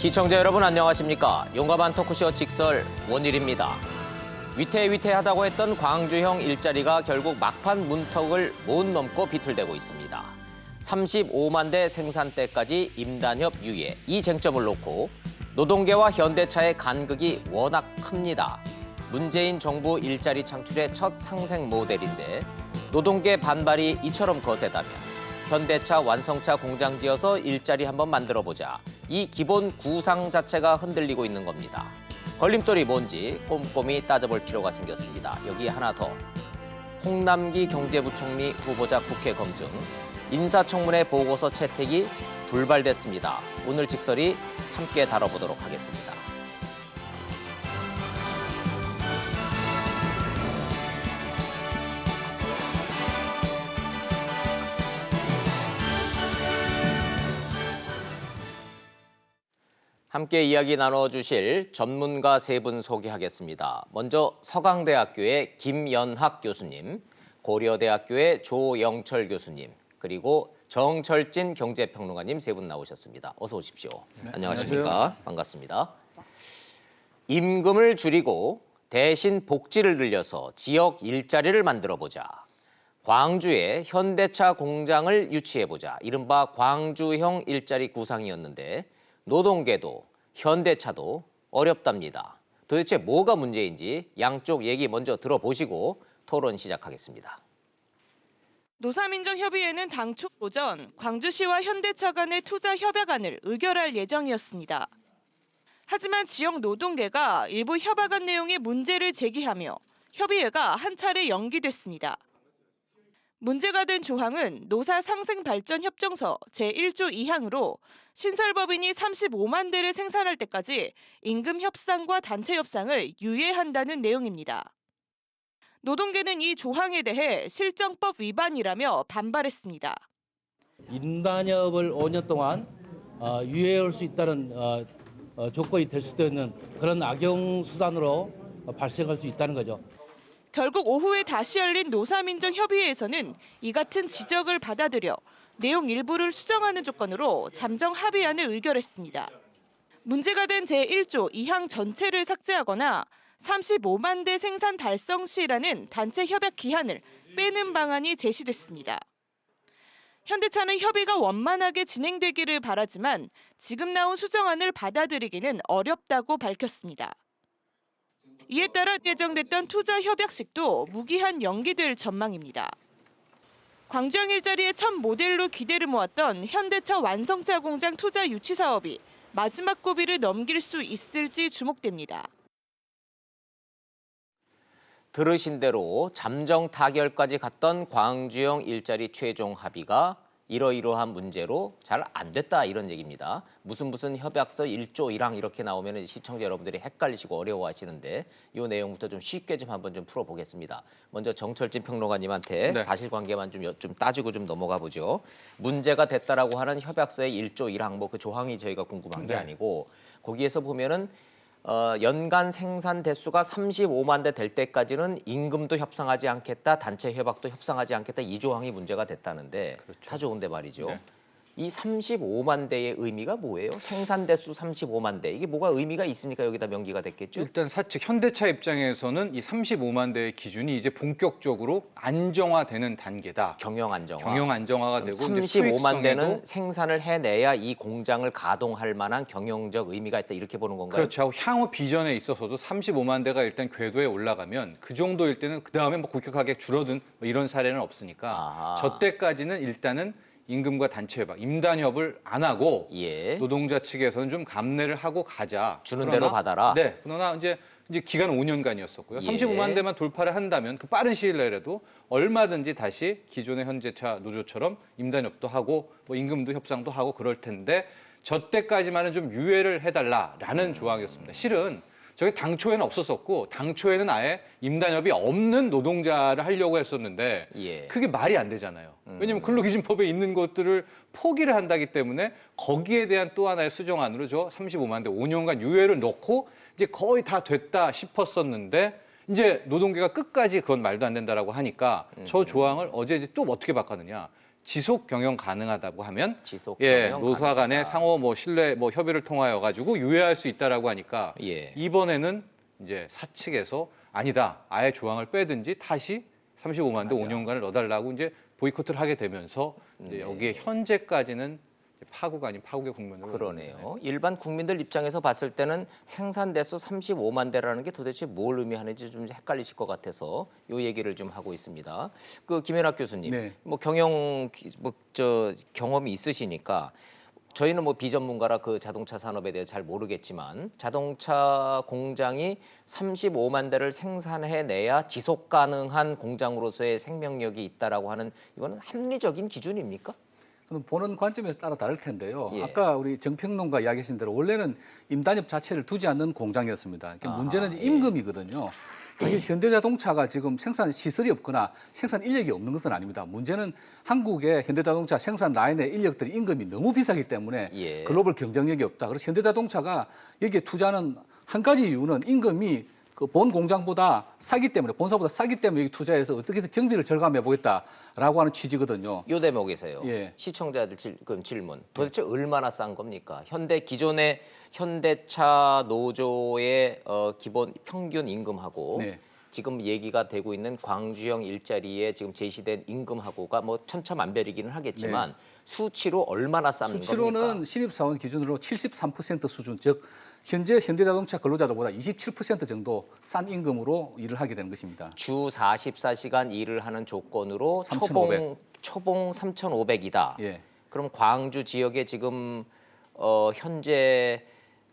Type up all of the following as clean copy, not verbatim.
시청자 여러분 안녕하십니까? 용감한 토크쇼 직설 원일입니다. 위태위태하다고 했던 광주형 일자리가 결국 막판 문턱을 못 넘고 비틀대고 있습니다. 35만 대 생산대까지 임단협 유예, 이 쟁점을 놓고 노동계와 현대차의 간극이 워낙 큽니다. 문재인 정부 일자리 창출의 첫 상생 모델인데 노동계 반발이 이처럼 거세다면 현대차 완성차 공장 지어서 일자리 한번 만들어보자. 이 기본 구상 자체가 흔들리고 있는 겁니다. 걸림돌이 뭔지 꼼꼼히 따져볼 필요가 생겼습니다. 여기 하나 더. 홍남기 경제부총리 후보자 국회 검증, 인사청문회 보고서 채택이 불발됐습니다. 오늘 직설이 함께 다뤄보도록 하겠습니다. 함께 이야기 나눠주실 전문가 세 분 소개하겠습니다. 먼저 서강대학교의 김연학 교수님, 고려대학교의 조영철 교수님, 그리고 정철진 경제평론가님 세 분 나오셨습니다. 어서 오십시오. 네, 안녕하십니까? 안녕하세요. 반갑습니다. 임금을 줄이고 대신 복지를 늘려서 지역 일자리를 만들어보자. 광주에 현대차 공장을 유치해보자. 이른바 광주형 일자리 구상이었는데 노동계도 현대차도 어렵답니다. 도대체 뭐가 문제인지 양쪽 얘기 먼저 들어보시고 토론 시작하겠습니다. 노사민정협의회는 당초 오전 광주시와 현대차 간의 투자 협약안을 의결할 예정이었습니다. 하지만 지역 노동계가 일부 협약안 내용에 문제를 제기하며 협의회가 한 차례 연기됐습니다. 문제가 된 조항은 노사상생발전협정서 제1조 2항으로 신설법인이 35만 대를 생산할 때까지 임금 협상과 단체 협상을 유예한다는 내용입니다. 노동계는 이 조항에 대해 실정법 위반이라며 반발했습니다. 임단협을 5년 동안 유예할 수 있다는 조건이 될 수도 있는 그런 악용 수단으로 발생할 수 있다는 거죠. 결국 오후에 다시 열린 노사민정협의회에서는 이 같은 지적을 받아들여 내용 일부를 수정하는 조건으로 잠정 합의안을 의결했습니다. 문제가 된 제1조 2항 전체를 삭제하거나 35만 대 생산 달성 시라는 단체 협약 기한을 빼는 방안이 제시됐습니다. 현대차는 협의가 원만하게 진행되기를 바라지만 지금 나온 수정안을 받아들이기는 어렵다고 밝혔습니다. 이에 따라 예정됐던 투자 협약식도 무기한 연기될 전망입니다. 광주형 일자리의 첫 모델로 기대를 모았던 현대차 완성차 공장 투자 유치 사업이 마지막 고비를 넘길 수 있을지 주목됩니다. 들으신 대로 잠정 타결까지 갔던 광주형 일자리 최종 합의가 이러이러한 문제로 잘 안 됐다 이런 얘기입니다. 무슨 협약서 1조 1항 이렇게 나오면 시청자 여러분들이 헷갈리시고 어려워하시는데 이 내용부터 좀 쉽게 좀 한번 좀 풀어보겠습니다. 먼저 정철진 평론가님한테 사실관계만 좀 따지고 좀 넘어가 보죠. 문제가 됐다라고 하는 협약서의 1조 1항 뭐 그 조항이 저희가 궁금한 게 아니고 거기에서 보면은 연간 생산 대수가 35만 대 될 때까지는 임금도 협상하지 않겠다, 단체 협약도 협상하지 않겠다 이 조항이 문제가 됐다는데 다 좋은데 말이죠. 네. 이 35만 대의 의미가 뭐예요? 생산 대수 35만 대. 이게 뭐가 의미가 있으니까 여기다 명기가 됐겠죠? 일단 사측 현대차 입장에서는 이 35만 대의 기준이 이제 본격적으로 안정화되는 단계다. 경영 안정화. 경영 안정화가 되고 35만 대는 생산을 해내야 이 공장을 가동할 만한 경영적 의미가 있다 이렇게 보는 건가요? 그렇죠. 향후 비전에 있어서도 35만 대가 일단 궤도에 올라가면 그 정도일 때는 그 다음에 뭐 급격하게 줄어든 뭐 이런 사례는 없으니까 아하. 저 때까지는 일단은 임금과 단체 협약, 임단협을 안 하고 노동자 측에서는 좀 감내를 하고 가자. 주는 대로 받아라. 네. 그러나 이제 기간 5년간이었었고요. 35만 대만 돌파를 한다면 그 빠른 시일 내에라도 얼마든지 다시 기존의 현대차 노조처럼 임단협도 하고 뭐 임금도 협상도 하고 그럴 텐데 저 때까지만은 좀 유예를 해달라라는 조항이었습니다. 실은 저게 당초에는 없었었고 당초에는 아예 임단협이 없는 노동자를 하려고 했었는데 그게 말이 안 되잖아요. 왜냐하면 근로기준법에 있는 것들을 포기를 한다기 때문에 거기에 대한 또 하나의 수정안으로 저 35만 대 5년간 유예를 넣고 이제 거의 다 됐다 싶었었는데 이제 노동계가 끝까지 그건 말도 안 된다라고 하니까 저 조항을 어제 이제 또 어떻게 바꿨느냐. 지속 경영 가능하다고 하면 지속 예, 경영 노사 간의 가능하다. 상호 뭐 신뢰 뭐 협의를 통하여 가지고 유예할 수 있다라고 하니까 예. 이번에는 이제 사측에서 아니다. 아예 조항을 빼든지 다시 35만 대 맞아. 5년간을 넣어달라고 이제 보이콧을 하게 되면서 이제 여기에 현재까지는 파국 아닌 파국의 국면으로 그러네요. 일반 국민들 입장에서 봤을 때는 생산 대수 35만 대라는 게 도대체 뭘 의미하는지 좀 헷갈리실 것 같아서 요 얘기를 좀 하고 있습니다. 그 김현학 교수님, 네. 뭐 경험이 있으시니까 저희는 뭐 비전문가라 그 자동차 산업에 대해 잘 모르겠지만 자동차 공장이 35만 대를 생산해내야 지속 가능한 공장으로서의 생명력이 있다라고 하는 이거는 합리적인 기준입니까? 그럼 보는 관점에서 따라 다를 텐데요. 예. 아까 우리 정평론가 이야기하신 대로 원래는 임단협 자체를 두지 않는 공장이었습니다. 그러니까 문제는 이제 임금이거든요. 사실 현대자동차가 지금 생산 시설이 없거나 생산 인력이 없는 것은 아닙니다. 문제는 한국의 현대자동차 생산 라인의 인력들이 임금이 너무 비싸기 때문에 예. 글로벌 경쟁력이 없다. 그래서 현대자동차가 여기에 투자하는 한 가지 이유는 임금이 그 본 공장보다 싸기 때문에 본사보다 싸기 때문에 여기 투자해서 어떻게 해서 경비를 절감해 보겠다라고 하는 취지거든요. 요 대목에서요. 예. 시청자들 그럼 질문. 도대체 얼마나 싼 겁니까? 기존의 현대차 노조의 기본 평균 임금하고 네. 지금 얘기가 되고 있는 광주형 일자리에 지금 제시된 임금하고가 뭐 천차만별이기는 하겠지만 수치로 얼마나 싼 수치로는 겁니까? 신입사원 기준으로 73% 수준, 즉 현재 현대자동차 근로자들보다 27% 정도 싼 임금으로 일을 하게 되는 것입니다. 주 44시간 일을 하는 조건으로 3,500. 초봉 3,500이다. 예. 그럼 광주 지역에 지금 현재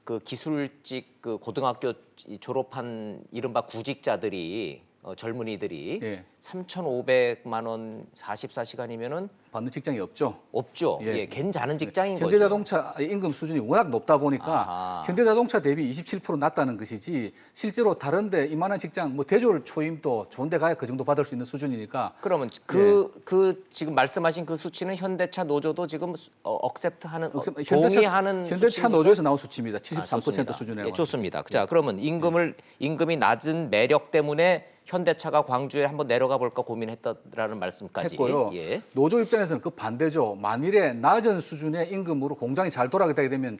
그 기술직 그 고등학교 졸업한 이른바 구직자들이 젊은이들이 예. 3,500만 원 44시간이면은 받는 직장이 없죠. 없죠. 예. 예, 괜찮은 직장인 거죠. 현대자동차의 임금 수준이 워낙 높다 보니까 아하. 현대자동차 대비 27% 낮다는 것이지 실제로 다른데 이만한 직장 뭐 대졸 초임도 좋은 데 가야 그 정도 받을 수 있는 수준이니까 그러면 그 지금 말씀하신 그 수치는 현대차 노조도 지금 억셉트하는 동의하는 현대차 수치입니까? 노조에서 나온 수치입니다. 73% 좋습니다. 수준이라고. 예, 좋습니다. 자, 그러면 임금이 낮은 매력 때문에 현대차가 광주에 한번 내려가 볼까 고민했다라는 말씀까지 했고요. 예. 노조 입장에서는 그 반대죠. 만일에 낮은 수준의 임금으로 공장이 잘 돌아가게 되면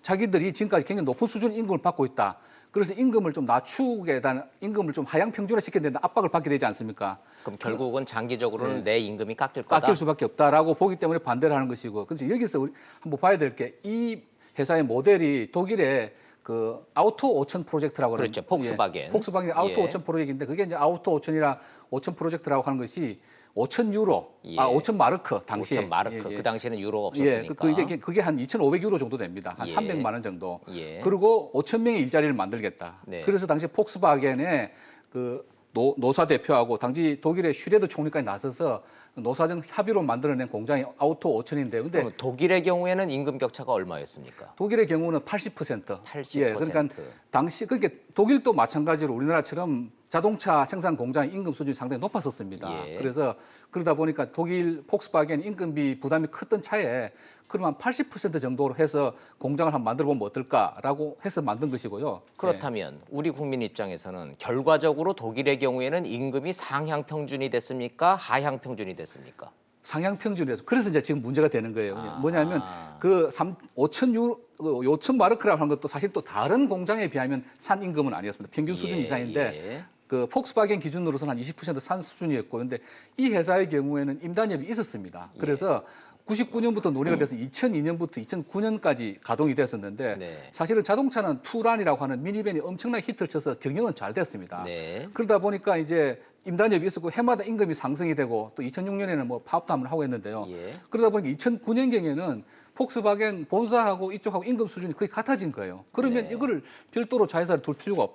자기들이 지금까지 굉장히 높은 수준 임금을 받고 있다. 그래서 임금을 좀 낮추게 되는 임금을 좀 하향 평준화 시켜야 된다. 압박을 받게 되지 않습니까? 그럼 결국은 장기적으로는 네. 내 임금이 깎일 거다. 깎일 수밖에 없다라고 보기 때문에 반대를 하는 것이고. 그래서 여기서 우리 한번 봐야 될 게 이 회사의 모델이 독일의 그 아우토 5천 프로젝트라고 하는 그렇죠. 폭스바겐. 예, 폭스바겐 아우토 예. 5천 프로젝트인데 그게 이제 아우토 5천 프로젝트라고 하는 것이 5천 유로, 예. 5천 마르크 당시에 5천 마르크. 예, 예. 그 당시에는 유로 예, 없었으니까. 이제 그게 한 2,500유로 정도 됩니다. 한 예. 300만 원 정도. 예. 그리고 5천 명의 일자리를 만들겠다. 네. 그래서 당시 폭스바겐의 그 노사 대표하고 당시 독일의 슈레더 총리까지 나서서 노사정 합의로 만들어낸 공장이 아우토 5천인데 근데 그러면 독일의 경우에는 임금 격차가 얼마였습니까? 독일의 경우는 80%. 80%. 예, 그러니까 당시 그렇게 독일도 마찬가지로 우리나라처럼 자동차 생산 공장 임금 수준이 상당히 높았었습니다. 예. 그래서 그러다 보니까 독일 폭스바겐 임금비 부담이 컸던 차에 그러면 80% 정도로 해서 공장을 한번 만들어 보면 어떨까라고 해서 만든 것이고요. 그렇다면 우리 국민 입장에서는 결과적으로 독일의 경우에는 임금이 상향 평준이 됐습니까? 하향 평준이 됐습니까? 상향 평준에서 그래서 이제 지금 문제가 되는 거예요. 아. 뭐냐면 그 5천 마르크라고 하는 것도 사실 또 다른 공장에 비하면 산 임금은 아니었습니다. 평균 수준 예, 이상인데 예. 그 폭스바겐 기준으로서는 한 20%산 수준이었고 그런데 이 회사의 경우에는 임단협이 있었습니다. 그래서 99년부터 논의가 돼서 2002년부터 2009년까지 가동이 됐었는데 네. 사실은 자동차는 투란이라고 하는 미니밴이 엄청나게 히트를 쳐서 경영은 잘 됐습니다. 네. 그러다 보니까 이제 임단협이 있었고 해마다 임금이 상승이 되고 또 2006년에는 뭐 파업도 한번 하고 했는데요. 예. 그러다 보니까 2009년경에는 폭스바겐 본사하고 이쪽하고 임금 수준이 거의 같아진 거예요. 그러면 네. 이거를 별도로 자회사를 둘 필요가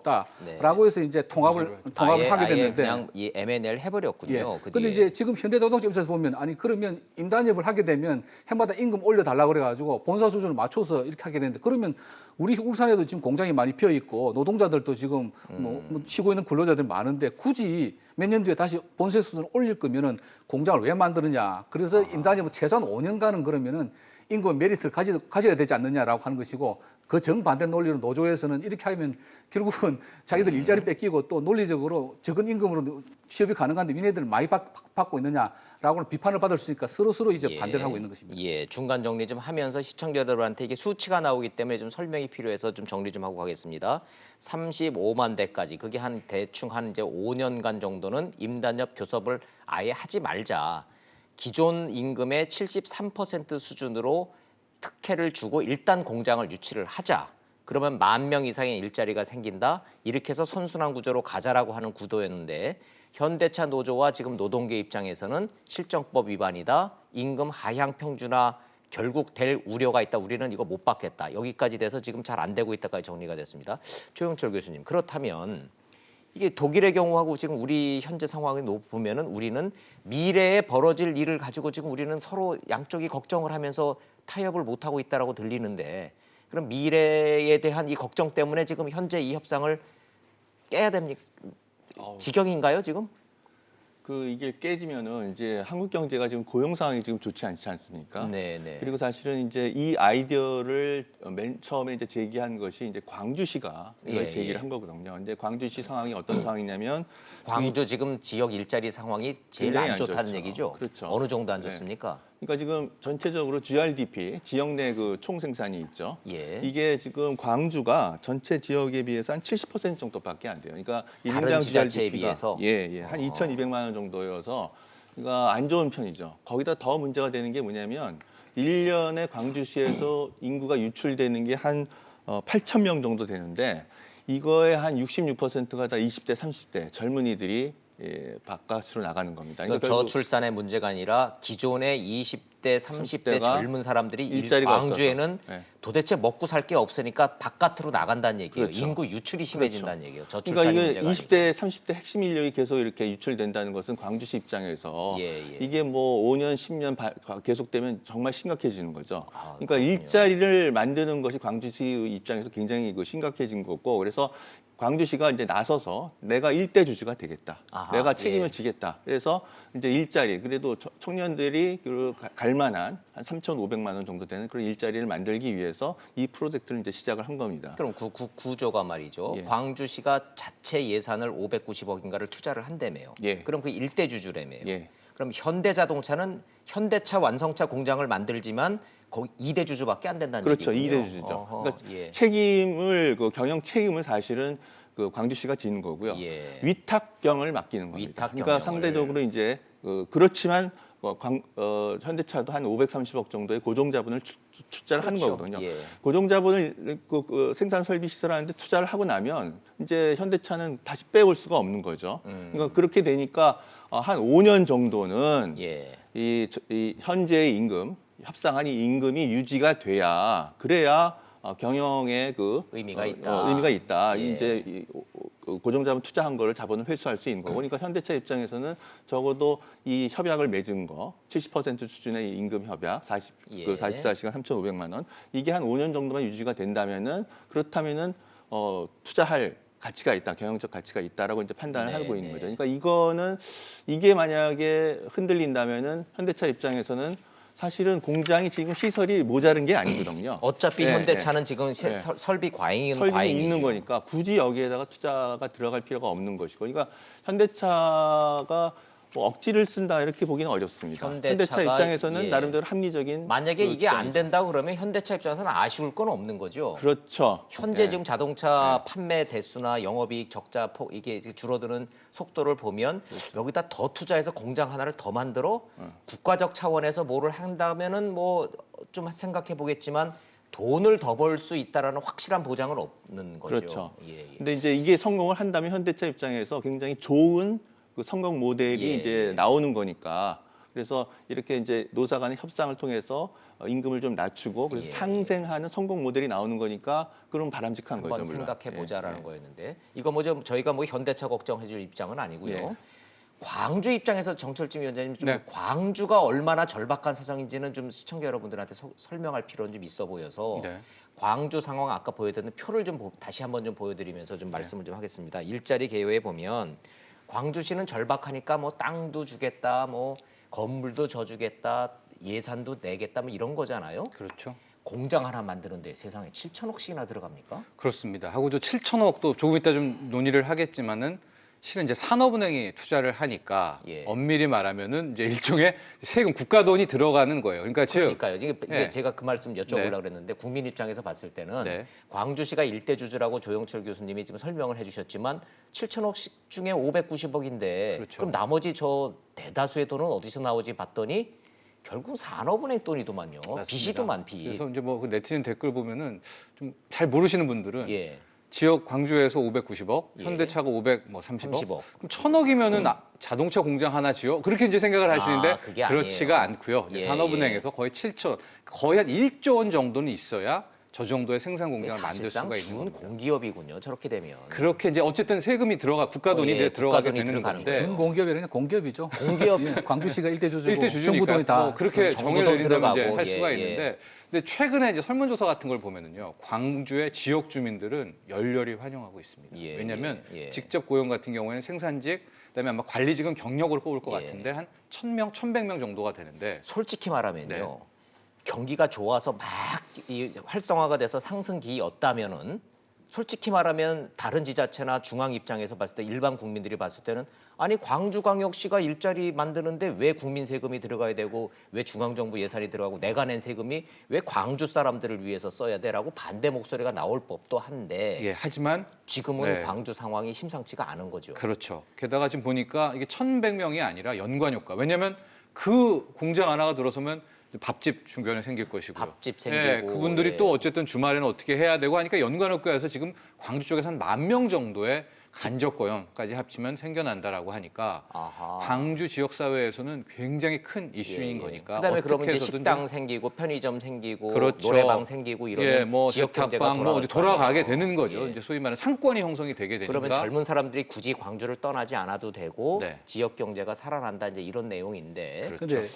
네. 없다라고 해서 이제 통합을 하게 됐는데. 그냥 이 M&L 해버렸군요. 예. 그 근데 뒤에. 이제 지금 현대자동차 입장에서 보면 아니 그러면 임단협을 하게 되면 해마다 임금 올려달라고 그래가지고 본사 수준을 맞춰서 이렇게 하게 되는데 그러면 우리 울산에도 지금 공장이 많이 비어 있고 노동자들도 지금 뭐 쉬고 있는 근로자들 많은데 굳이 몇 년 뒤에 다시 본사 수준을 올릴 거면은 공장을 왜 만드느냐. 그래서 임단협은 최소한 5년간은 그러면은 임금 메리트를 가져야 되지 않느냐라고 하는 것이고 그 정반대 논리로 노조에서는 이렇게 하면 결국은 자기들 일자리 뺏기고 또 논리적으로 적은 임금으로 취업이 가능한데 니네들 많이 받고 있느냐라고 비판을 받을 수 있으니까 서로 이제 반대를 하고 있는 것입니다. 예, 중간 정리 좀 하면서 시청자 여러분한테 이게 수치가 나오기 때문에 좀 설명이 필요해서 좀 정리 좀 하고 가겠습니다. 35만 대까지 그게 한 대충 한 이제 5년간 정도는 임단협 교섭을 아예 하지 말자. 기존 임금의 73% 수준으로 특혜를 주고 일단 공장을 유치를 하자. 그러면 10,000명 이상의 일자리가 생긴다. 이렇게 해서 선순환 구조로 가자라고 하는 구도였는데 현대차 노조와 지금 노동계 입장에서는 실정법 위반이다. 임금 하향 평준화 결국 될 우려가 있다. 우리는 이거 못 받겠다. 여기까지 돼서 지금 잘 안 되고 있다까지 정리가 됐습니다. 조영철 교수님, 그렇다면 이게 독일의 경우하고 지금 우리 현재 상황을 보면은 우리는 미래에 벌어질 일을 가지고 지금 우리는 서로 양쪽이 걱정을 하면서 타협을 못 하고 있다라고 들리는데 그럼 미래에 대한 이 걱정 때문에 지금 현재 이 협상을 깨야 됩니까? 지경인가요 지금? 이게 깨지면은 이제 한국 경제가 지금 고용 상황이 지금 좋지 않지 않습니까? 네네. 그리고 사실은 이제 이 아이디어를 맨 처음에 이제 제기한 것이 이제 광주시가 이걸 예, 제기를 예. 한 거거든요. 근데 광주시 상황이 어떤 상황이냐면 광주 지금 지역 일자리 상황이 제일 굉장히 안 안 좋다는 좋죠. 얘기죠. 그렇죠. 어느 정도 안 네. 좋습니까? 그러니까 지금 전체적으로 GRDP 지역 내 그 총생산이 있죠. 예. 이게 지금 광주가 전체 지역에 비해서 한 70% 정도밖에 안 돼요. 그러니까 다른 일인당 지자체에 GRDP가 비해서? 한 2,200만 원 정도여서 그러니까 안 좋은 편이죠. 거기다 더 문제가 되는 게 뭐냐면 1년에 광주시에서 인구가 유출되는 게 한 8,000명 정도 되는데 이거의 한 66%가 다 20대, 30대 젊은이들이 바깥으로 나가는 겁니다. 그럼 그러니까 결국 저출산의 문제가 아니라 기존의 20대, 30대 30대가 젊은 사람들이 일자리가 광주에는 없어서. 네. 도대체 먹고 살 게 없으니까 바깥으로 나간다는 얘기예요. 그렇죠. 인구 유출이 심해진다는 얘기예요. 그러니까 저출산의 이게 문제가 20대, 30대 핵심 인력이 계속 이렇게 유출된다는 것은 광주시 입장에서 예, 예. 이게 뭐 5년, 10년 계속되면 정말 심각해지는 거죠. 아, 그러니까 그렇군요. 일자리를 만드는 것이 광주시 입장에서 굉장히 심각해진 거고 그래서 광주시가 이제 나서서 내가 일대 주주가 되겠다. 아하, 내가 책임을 예. 지겠다. 그래서 이제 일자리 그래도 청년들이 갈 만한 한 3,500만 원 정도 되는 그런 일자리를 만들기 위해서 이 프로젝트를 이제 시작을 한 겁니다. 그럼 구조가 말이죠. 예. 광주시가 자체 예산을 590억인가를 투자를 한다며요. 예. 그럼 그 일대 주주라며요. 예. 그럼 현대자동차는 현대차 완성차 공장을 만들지만 거기 2대 주주밖에 안 된다는 그렇죠. 얘기군요. 2대 주주죠. 어허, 그러니까 예. 책임을 경영 책임을 사실은 광주시가 지는 거고요. 예. 위탁경을 맡기는 겁니다. 위탁 그러니까 경영을. 상대적으로 이제 그렇지만 현대차도 한 530억 정도의 고정자본을 투자를 하는 그렇죠. 거거든요. 예. 고정자본을 생산 설비 시설하는데 투자를 하고 나면 이제 현대차는 다시 빼올 수가 없는 거죠. 그러니까 그렇게 되니까 한 5년 정도는 예. 이 현재의 임금 협상한 이 임금이 유지가 돼야 그래야 경영에 의미가 있다. 의미가 있다. 예. 이제 고정자본 투자한 거를 자본을 회수할 수 있는 거고, 그러니까 현대차 입장에서는 적어도 이 협약을 맺은 거 70% 수준의 임금 협약, 예. 44시간 3,500만 원 이게 한 5년 정도만 유지가 된다면은 그렇다면은 투자할 가치가 있다, 경영적 가치가 있다라고 이제 판단을 네, 하고 있는 네. 거죠. 그러니까 이게 만약에 흔들린다면은 현대차 입장에서는 사실은 공장이 지금 시설이 모자른 게 아니거든요. 어차피 네, 현대차는 지금 네. 설비 과잉은 설비는 과잉이죠. 있는 거니까 굳이 여기에다가 투자가 들어갈 필요가 없는 것이고, 그러니까 현대차가 뭐 억지를 쓴다 이렇게 보기는 어렵습니다. 현대차 현대차가, 입장에서는 예. 나름대로 합리적인 만약에 이게 안 입장이죠. 된다 그러면 현대차 입장에서는 아쉬울 건 없는 거죠. 그렇죠. 현재 예. 지금 자동차 판매 대수나 영업이익 적자 폭 이게 줄어드는 속도를 보면 그렇죠. 여기다 더 투자해서 공장 하나를 더 만들어 국가적 차원에서 뭐를 한다면은 뭐 좀 생각해 보겠지만 돈을 더 벌 수 있다라는 확실한 보장은 없는 거죠. 그렇죠. 예, 예. 근데 이제 이게 성공을 한다면 현대차 입장에서 굉장히 좋은 그 성공 모델이 예. 이제 나오는 거니까, 그래서 이렇게 이제 노사 간의 협상을 통해서 임금을 좀 낮추고 그래서 예. 상생하는 성공 모델이 나오는 거니까 그럼 바람직한 거죠. 한번 물론. 생각해 보자라는 예. 거였는데 이거 뭐 좀 저희가 뭐 현대차 걱정해줄 입장은 아니고요. 예. 광주 입장에서 정철진 위원장님 좀 네. 광주가 얼마나 절박한 사정인지는 좀 시청자 여러분들한테 설명할 필요는 좀 있어 보여서 네. 광주 상황 아까 보여드렸던 표를 좀 다시 한번 좀 보여드리면서 좀 말씀을 좀 하겠습니다. 일자리 개요에 보면 광주시는 절박하니까 뭐 땅도 주겠다, 뭐 건물도 져주겠다, 예산도 내겠다, 뭐 이런 거잖아요. 그렇죠. 공장 하나 만드는데 세상에 7천억씩이나 들어갑니까? 그렇습니다. 하고 저 7천억도 조금 이따 좀 논의를 하겠지만은 실은 이제 산업은행이 투자를 하니까 예. 엄밀히 말하면은 이제 일종의 세금 국가 돈이 들어가는 거예요. 그러니까 즉 그러니까요. 이게 예. 제가 그 말씀 여쭤보려고 네. 그랬는데 국민 입장에서 봤을 때는 네. 광주시가 일대주주라고 조영철 교수님이 지금 설명을 해주셨지만 7천억씩 중에 590억인데 그렇죠. 그럼 나머지 저 대다수의 돈은 어디서 나오지 봤더니 결국 산업은행 돈이더만요. 맞습니다. 빚이더만 빚. 그래서 이제 뭐 그 네티즌 댓글 보면은 좀 잘 모르시는 분들은 예. 지역 광주에서 590억, 예. 현대차가 530억. 30억. 그럼 1,000억이면은 자동차 공장 하나 지어? 그렇게 이제 생각을 하시는데 그게 그렇지가 아니에요. 않고요. 이제 예, 산업은행에서 거의 7조, 거의 한 1조 원 정도는 있어야 저 정도의 생산 이게 공장을 만들 사실상 수가 있는 준 겁니다. 공기업이군요. 저렇게 되면. 그렇게 이제 어쨌든 세금이 들어가 국가 돈이 예, 들어가게 국가 돈이 되는 들어가는 건데 거죠. 준공기업이 아니라 공기업이죠. 공기업. 예, 광주시가 일대 주주고 일대 정부 주주니까 돈이 다 뭐 그렇게 정부 정의를 돈 내린다면 이제 들어가고, 할 예, 수가 예. 있는데 근데 최근에 이제 설문조사 같은 걸 보면은요 광주의 지역 주민들은 열렬히 환영하고 있습니다. 예, 왜냐하면 예, 예. 직접 고용 같은 경우에는 생산직 그다음에 아마 관리직은 경력으로 뽑을 것 예. 같은데 한 1,000명, 1,100명 정도가 되는데 솔직히 말하면요. 네. 경기가 좋아서 막 이 활성화가 돼서 상승기였다면은 솔직히 말하면 다른 지자체나 중앙 입장에서 봤을 때 일반 국민들이 봤을 때는 아니 광주광역시가 일자리 만드는데 왜 국민 세금이 들어가야 되고 왜 중앙정부 예산이 들어가고 내가 낸 세금이 왜 광주 사람들을 위해서 써야 돼라고 반대 목소리가 나올 법도 한데 예, 하지만 지금은 네. 광주 상황이 심상치가 않은 거죠. 그렇죠. 게다가 지금 보니까 이게 1,100명이 아니라 연관 효과. 왜냐하면 그 공장 하나가 들어서면 밥집 주변에 생길 것이고요. 밥집 생기고, 예, 그분들이 예. 또 어쨌든 주말에는 어떻게 해야 되고 하니까 연관 효과에서 지금 광주 쪽에서 한 10,000명 정도의 간접 고용까지 합치면 생겨난다라고 하니까 아하. 광주 지역 사회에서는 굉장히 큰 이슈인 거니까 그다음에 그러면 어떻게 이제 해서든 식당 좀 생기고 편의점 생기고 그렇죠. 노래방 생기고 이러면 예, 뭐 지역 경제가 세탁방 뭐 어디 돌아갈 거 돌아가게 아니에요. 되는 거죠. 예. 이제 소위 말하는 상권이 형성이 되게 되니까 그러면 젊은 사람들이 굳이 광주를 떠나지 않아도 되고 네. 지역 경제가 살아난다 이제 이런 내용인데 그렇죠. 근데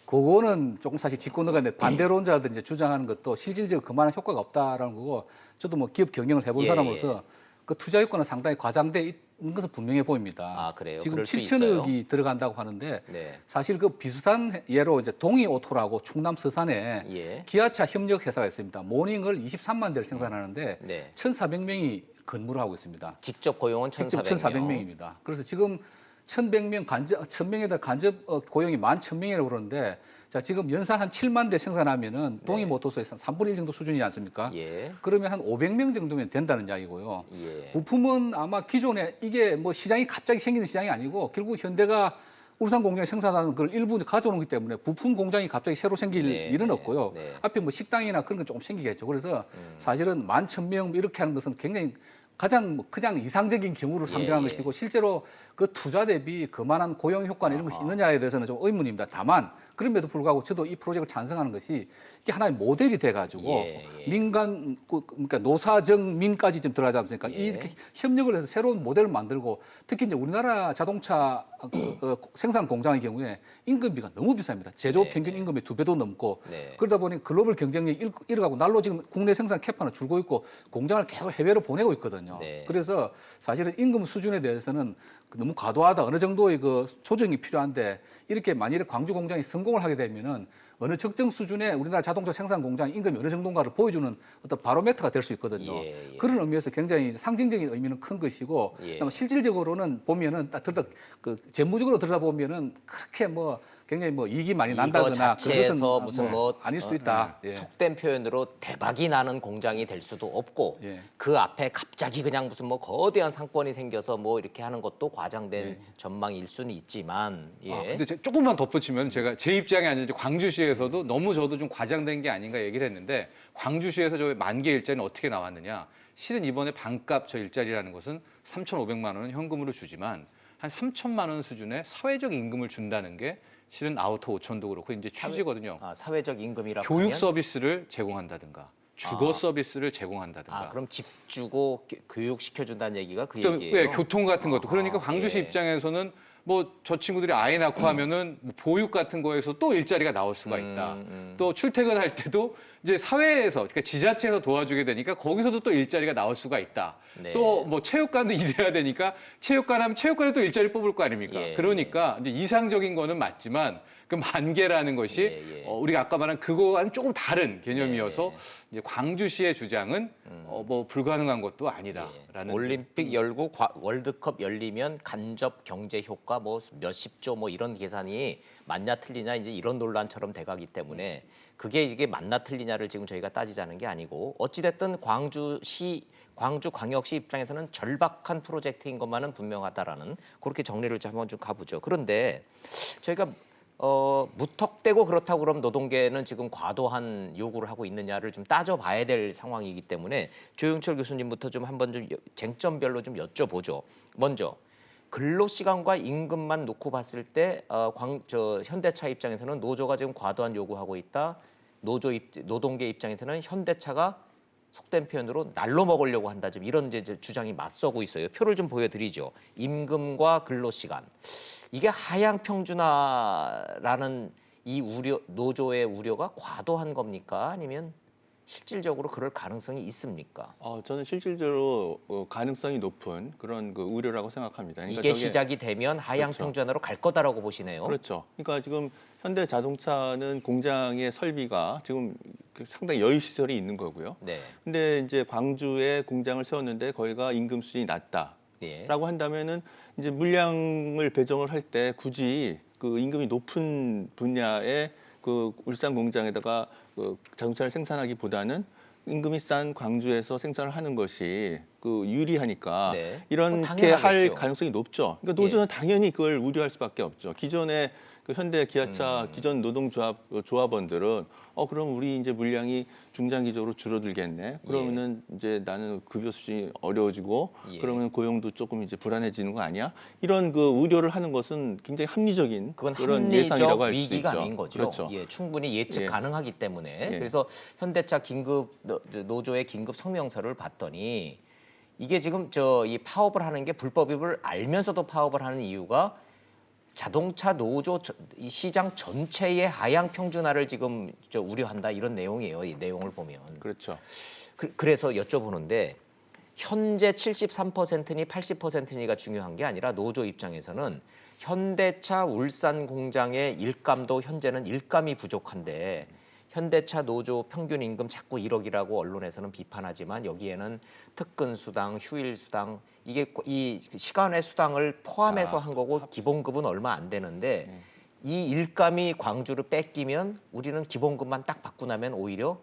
그거는 조금 사실 짚고 넘어가는데 반대론자들 이제 주장하는 것도 실질적으로 그만한 효과가 없다라는 거고 저도 뭐 기업 경영을 해본 예, 사람으로서 그 투자 효과는 상당히 과장돼 있는 것은 분명해 보입니다. 아, 그래요? 지금 그럴 수 7천억이 들어간다고 하는데 네. 사실 그 비슷한 예로 이제 동이오토라고 충남 서산에 예. 기아차 협력 회사가 있습니다. 모닝을 23만 대를 생산하는데 네. 1,400명이 근무를 하고 있습니다. 직접 고용은 직접 1,400명. 1,400명입니다. 그래서 지금 1,100명 간접 1,000명에다 간접 고용이 11,000명이라고 그러는데 자, 지금 연산 한 7만 대 생산하면은 동이모터스에서 한 3분의 1 정도 수준이지 않습니까? 예. 그러면 한 500명 정도면 된다는 이야기고요. 예. 부품은 아마 기존에 이게 뭐 시장이 갑자기 생기는 시장이 아니고 결국 현대가 울산 공장에 생산하는 걸 일부 가져오는 거기 때문에 부품 공장이 갑자기 새로 생길 네, 일은 네, 없고요. 네. 앞에 뭐 식당이나 그런 건 조금 생기겠죠. 그래서 사실은 11,000명 이렇게 하는 것은 굉장히 가장 뭐 그냥 이상적인 경우로 상정한 예. 것이고 실제로 그 투자 대비 그만한 고용 효과나 이런 것이 있느냐에 대해서는 좀 의문입니다. 다만 그럼에도 불구하고 저도 이 프로젝트를 찬성하는 것이 이게 하나의 모델이 돼가지고 예, 예. 민간 그러니까 노사정 민까지 좀 들어가지 않습니까? 예. 이렇게 협력을 해서 새로운 모델을 만들고 특히 이제 우리나라 자동차 생산 공장의 경우에 임금비가 너무 비쌉니다. 제조업 네, 평균 네. 임금이 2배도 넘고 네. 그러다 보니 글로벌 경쟁력이 잃어가고 날로 지금 국내 생산 캐파는 줄고 있고 공장을 계속 해외로 보내고 있거든요. 네. 그래서 사실은 임금 수준에 대해서는 너무 과도하다. 어느 정도의 그 조정이 필요한데 이렇게 만일에 광주 공장이 성공을 하게 되면은 어느 적정 수준의 우리나라 자동차 생산 공장 임금이 어느 정도인가를 보여주는 어떤 바로메터가 될 수 있거든요. 예, 예. 그런 의미에서 굉장히 상징적인 의미는 큰 것이고, 예. 그다음에 실질적으로는 보면은 딱 그 재무적으로 들여다보면은 그렇게 뭐 굉장히 뭐 이익이 많이 이거 난다거나 자체에서 무슨 뭐 아닐 수도 있다. 예. 속된 표현으로 대박이 나는 공장이 될 수도 없고 예. 그 앞에 갑자기 그냥 무슨 뭐 거대한 상권이 생겨서 뭐 이렇게 하는 것도 과장된 전망일 수는 있지만 예. 근데 조금만 덧붙이면 제가 제 입장이 아니라 이제 광주시에서도 너무 저도 좀 과장된 게 아닌가 얘기를 했는데 광주시에서 저 만개 일자리는 어떻게 나왔느냐. 실은 이번에 반값 저 일자리라는 것은 3,500만 원은 현금으로 주지만 한 3천만 원 수준의 사회적 임금을 준다는 게 실은 아우터 5천도 그렇고 이제 취지거든요. 사회적 임금이라고 교육 하면 서비스를 제공한다든가 주거 서비스를 제공한다든가 그럼 집 주고 교육 시켜준다는 얘기가 그 또 얘기예요. 예, 교통 같은 것도 그러니까 광주시 예. 입장에서는 뭐 저 친구들이 아이 낳고 하면은 뭐 보육 같은 거에서 또 일자리가 나올 수가 있다. 또 출퇴근할 때도 이제 사회에서 그러니까 지자체에서 도와주게 되니까 거기서도 또 일자리가 나올 수가 있다. 네. 또 뭐 체육관도 일해야 되니까 체육관 하면 체육관에 또 일자리 뽑을 거 아닙니까? 예, 그러니까 이제 이상적인 거는 맞지만 그 만개라는 것이 예, 예. 우리가 아까 말한 그거와는 조금 다른 개념이어서 네. 이제 광주시의 주장은 뭐 불가능한 것도 아니다라는 올림픽 열고 월드컵 열리면 간접 경제 효과 뭐 몇십조 뭐 이런 계산이 맞냐 틀리냐 이제 이런 논란처럼 돼가기 때문에 그게 이게 맞나 틀리냐를 지금 저희가 따지자는 게 아니고 어찌됐든 광주광역시 입장에서는 절박한 프로젝트인 것만은 분명하다라는 그렇게 정리를 좀 한번 좀 가보죠. 그런데 저희가 무턱대고 그렇다고 그럼 노동계는 지금 과도한 요구를 하고 있느냐를 좀 따져봐야 될 상황이기 때문에 조영철 교수님부터 좀 한번 좀 쟁점별로 좀 여쭤보죠. 먼저 근로시간과 임금만 놓고 봤을 때 현대차 입장에서는 노조가 지금 과도한 요구하고 있다. 노동계 입장에서는 현대차가 속된 표현으로 날로 먹으려고 한다. 지금 이런 이제 주장이 맞서고 있어요. 표를 좀 보여드리죠. 임금과 근로시간. 이게 하향 평준화라는 이 노조의 우려가 과도한 겁니까? 아니면 실질적으로 그럴 가능성이 있습니까? 저는 실질적으로 가능성이 높은 그런 그 우려라고 생각합니다. 그러니까 이게 저게- 시작이 되면 하향 그렇죠. 평준화로 갈 거다라고 보시네요. 그렇죠. 그러니까 지금 현대자동차는 공장의 설비가 지금 상당히 여유 시설이 있는 거고요. 네. 근데 이제 광주에 공장을 세웠는데 거기가 임금 수준이 낮다라고 예. 한다면은 이제 물량을 배정을 할 때 굳이 그 임금이 높은 분야의 그 울산 공장에다가 그 자동차를 생산하기보다는 임금이 싼 광주에서 생산을 하는 것이 그 유리하니까 네. 이렇게 당연하겠죠. 할 가능성이 높죠. 그러니까 노조는 당연히 그걸 우려할 수밖에 없죠. 기존의 그 현대 기아차 기존 조합원들은 그럼 우리 이제 물량이 중장기적으로 줄어들겠네. 그러면은 이제 나는 급여 수준이 어려워지고 예. 그러면 고용도 조금 이제 불안해지는 거 아니야? 이런 그 우려를 하는 것은 굉장히 합리적인 그건 그런 예상이라고 합리적 할 수 있죠. 위기감인 거죠. 그렇죠. 예, 충분히 예측 예. 가능하기 때문에 예. 그래서 현대차 노조의 긴급 성명서를 봤더니 이게 지금 이 파업을 하는 게 불법임을 알면서도 파업을 하는 이유가 자동차 노조 이 시장 전체의 하향 평준화를 지금 우려한다 이런 내용이에요. 이 내용을 보면. 그렇죠. 그래서 여쭤보는데 현재 73%니 80%니가 중요한 게 아니라 노조 입장에서는 현대차 울산 공장의 일감도 현재는 일감이 부족한데 현대차 노조 평균 임금 자꾸 1억이라고 언론에서는 비판하지만 여기에는 특근 수당, 휴일 수당 이게 이 시간의 수당을 포함해서 한 거고 기본급은 얼마 안 되는데 이 일감이 광주를 뺏기면 우리는 기본급만 딱 받고 나면 오히려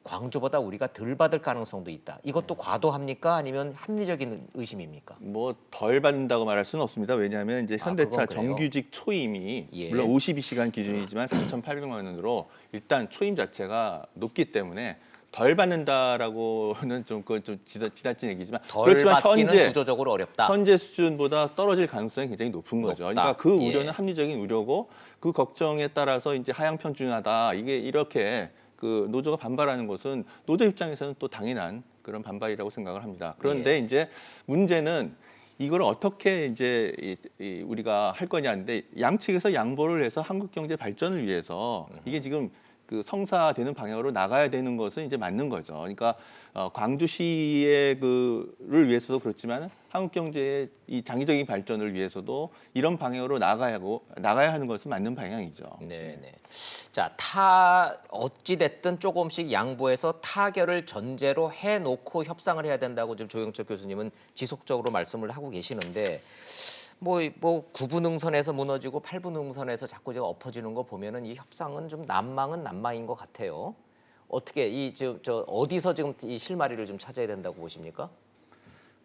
광주보다 우리가 덜 받을 가능성도 있다. 이것도 과도합니까? 아니면 합리적인 의심입니까? 뭐 덜 받는다고 말할 수는 없습니다. 왜냐하면 이제 현대차 그건 그래요? 정규직 초임이 예. 물론 52시간 기준이지만 3,800만 원으로 일단 초임 자체가 높기 때문에 덜 받는다라고는 그건 좀 지나친 얘기지만 덜 그렇지만 받기는 구조적으로 어렵다. 현재 수준보다 떨어질 가능성이 굉장히 높은 거죠. 높다. 그러니까 그 우려는 예. 합리적인 우려고 그 걱정에 따라서 이제 하향 평준화다. 이게 이렇게 그 노조가 반발하는 것은 노조 입장에서는 또 당연한 그런 반발이라고 생각을 합니다. 그런데 예. 이제 문제는 이걸 어떻게 이제 우리가 할 거냐인데 양측에서 양보를 해서 한국 경제 발전을 위해서 이게 지금 그 성사되는 방향으로 나가야 되는 것은 이제 맞는 거죠. 그러니까 광주시의 그를 위해서도 그렇지만 한국 경제의 이 장기적인 발전을 위해서도 이런 방향으로 나가야 하는 것은 맞는 방향이죠. 네. 자, 어찌 됐든 조금씩 양보해서 타결을 전제로 해놓고 협상을 해야 된다고 지금 조영철 교수님은 지속적으로 말씀을 하고 계시는데 뭐 9분 응선에서 무너지고 8분 응선에서 자꾸 제가 엎어지는 거 보면은 이 협상은 좀 난망은 난망인 것 같아요. 어떻게 어디서 지금 이 실마리를 좀 찾아야 된다고 보십니까?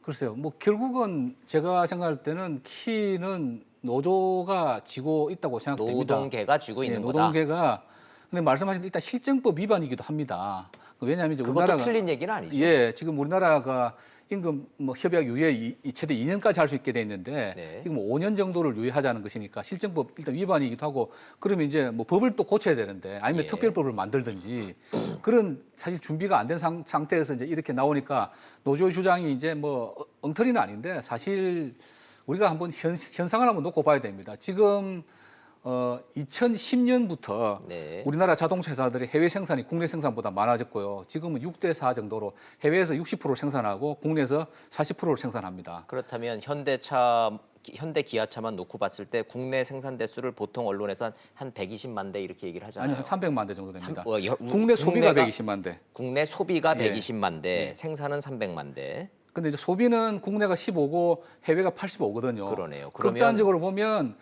글쎄요. 뭐 결국은 제가 생각할 때는 키는 노조가 쥐고 있다고 생각됩니다. 노동계가 쥐고 있는 거다. 노동계가 근데 말씀하신 일단 실정법 위반이기도 합니다. 왜냐하면 이제 그것도 우리나라가 틀린 얘기는 아니죠. 예, 지금 우리나라가 임금 협약 유예 최대 2년까지 할 수 있게 돼 있는데 네. 지금 5년 정도를 유예하자는 것이니까 실정법 일단 위반이기도 하고 그러면 이제 뭐 법을 또 고쳐야 되는데 아니면 예. 특별법을 만들든지 그런 사실 준비가 안 된 상태에서 이제 이렇게 나오니까 노조의 주장이 이제 뭐 엉터리는 아닌데 사실 우리가 한번 현상을 한번 놓고 봐야 됩니다. 지금 2010년부터 네. 우리나라 자동차 회사들이 해외 생산이 국내 생산보다 많아졌고요. 지금은 6대 4 정도로 해외에서 60% 생산하고 국내에서 40%를 생산합니다. 그렇다면 현대 기아차만 놓고 봤을 때 국내 생산 대수를 보통 언론에서 한 120만 대 이렇게 얘기를 하잖아요. 아니 한 300만 대 정도 됩니다. 삼- 국내 소비가 국내가- 120만 대. 국내 소비가 예. 120만 대, 생산은 300만 대. 근데 이제 소비는 국내가 15고 해외가 85거든요. 그러네요. 그러면- 극단적으로 보면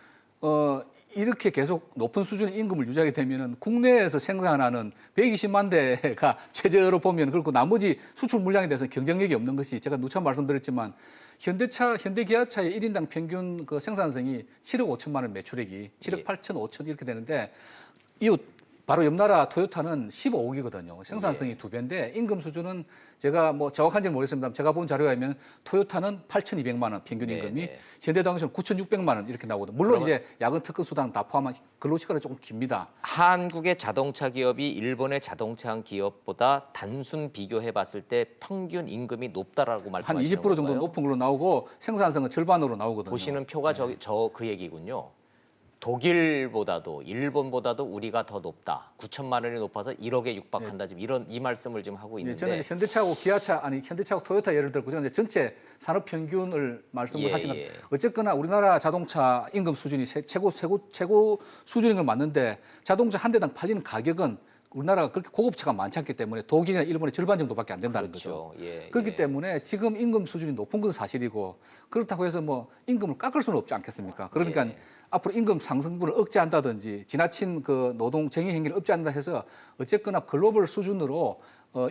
이렇게 계속 높은 수준의 임금을 유지하게 되면은 국내에서 생산하는 120만 대가 최저로 보면 그렇고 나머지 수출 물량에 대해서 경쟁력이 없는 것이 제가 누차 말씀드렸지만 현대기아차의 1인당 평균 그 생산성이 7억 5천만 원 매출액이 7억 예. 8천 5천 이렇게 되는데 이 바로 옆 나라 토요타는 15억이거든요. 생산성이 예. 2배인데 임금 수준은 제가 뭐 정확한지는 모르겠습니다. 제가 본 자료에 의하면 토요타는 8,200만 원 평균 네, 임금이 네. 현대자동차는 9,600만 원 이렇게 나오거든요. 물론 이제 야근 특근 수당 다 포함한 근로시간이 조금 깁니다. 한국의 자동차 기업이 일본의 자동차 기업보다 단순 비교해 봤을 때 평균 임금이 높다라고 한 말씀하시는 20% 정도 건가요? 높은 걸로 나오고 생산성은 절반으로 나오거든요. 보시는 표가 저 그 얘기군요. 독일보다도 일본보다도 우리가 더 높다. 9천만 원이 높아서 1억에 육박한다. 지금 이 말씀을 지금 하고 예, 있는데 저는 이제 현대차하고 기아차 아니 현대차하고 토요타 예를 들고 저는 이제 전체 산업 평균을 말씀을 예, 하시는 예. 어쨌거나 우리나라 자동차 임금 수준이 최고 수준인 건 맞는데 자동차 한 대당 팔리는 가격은 우리나라가 그렇게 고급차가 많지 않기 때문에 독일이나 일본의 절반 정도밖에 안 된다는 거죠. 그렇죠. 예, 그렇기 예. 때문에 지금 임금 수준이 높은 건 사실이고 그렇다고 해서 뭐 임금을 깎을 수는 없지 않겠습니까? 그러니까 예. 앞으로 임금 상승분을 억제한다든지 지나친 그 노동 쟁의 행위를 억제한다 해서 어쨌거나 글로벌 수준으로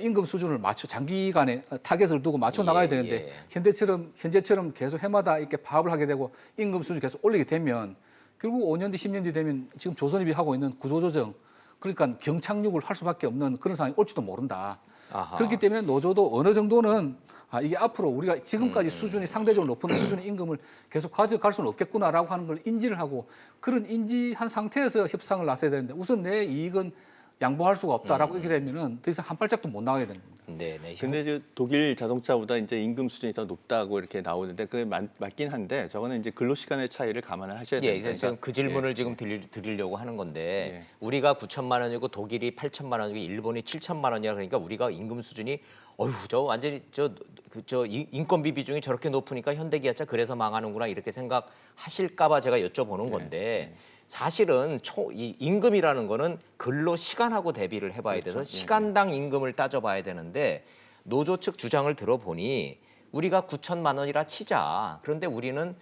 임금 수준을 맞춰 장기간에 타겟을 두고 맞춰 나가야 예, 되는데 예. 현재처럼 계속 해마다 이렇게 파업을 하게 되고 임금 수준 계속 올리게 되면 결국 5년 뒤 10년 뒤 되면 지금 조선업이 하고 있는 구조조정 그러니까 경착륙을 할 수밖에 없는 그런 상황이 올지도 모른다. 아하. 그렇기 때문에 노조도 어느 정도는 이게 앞으로 우리가 지금까지 수준이 상대적으로 높은 수준의 임금을 계속 가져갈 수는 없겠구나라고 하는 걸 인지를 하고 그런 인지한 상태에서 협상을 나서야 되는데 우선 내 이익은 양보할 수가 없다라고 이렇게 되면은 더 이상 한 발짝도 못 나가게 됩니다. 네, 네. 근데 이제 독일 자동차보다 이제 임금 수준이 더 높다고 이렇게 나오는데 그게 맞긴 한데 저거는 이제 근로 시간의 차이를 감안을 하셔야 예, 됩니다. 이제 지금 그 질문을 지금 드리려고 하는 건데 우리가 9천만 원이고 독일이 8천만 원이고 일본이 7천만 원이야 그러니까 우리가 임금 수준이 저 완전히 저 인건비 비중이 저렇게 높으니까 현대기아차 그래서 망하는구나 이렇게 생각하실까봐 제가 여쭤보는 건데 사실은 이 임금이라는 거는 근로 시간하고 대비를 해봐야 돼서 시간당 임금을 따져봐야 되는데 노조 측 주장을 들어보니 우리가 9천만 원이라 치자. 그런데 우리는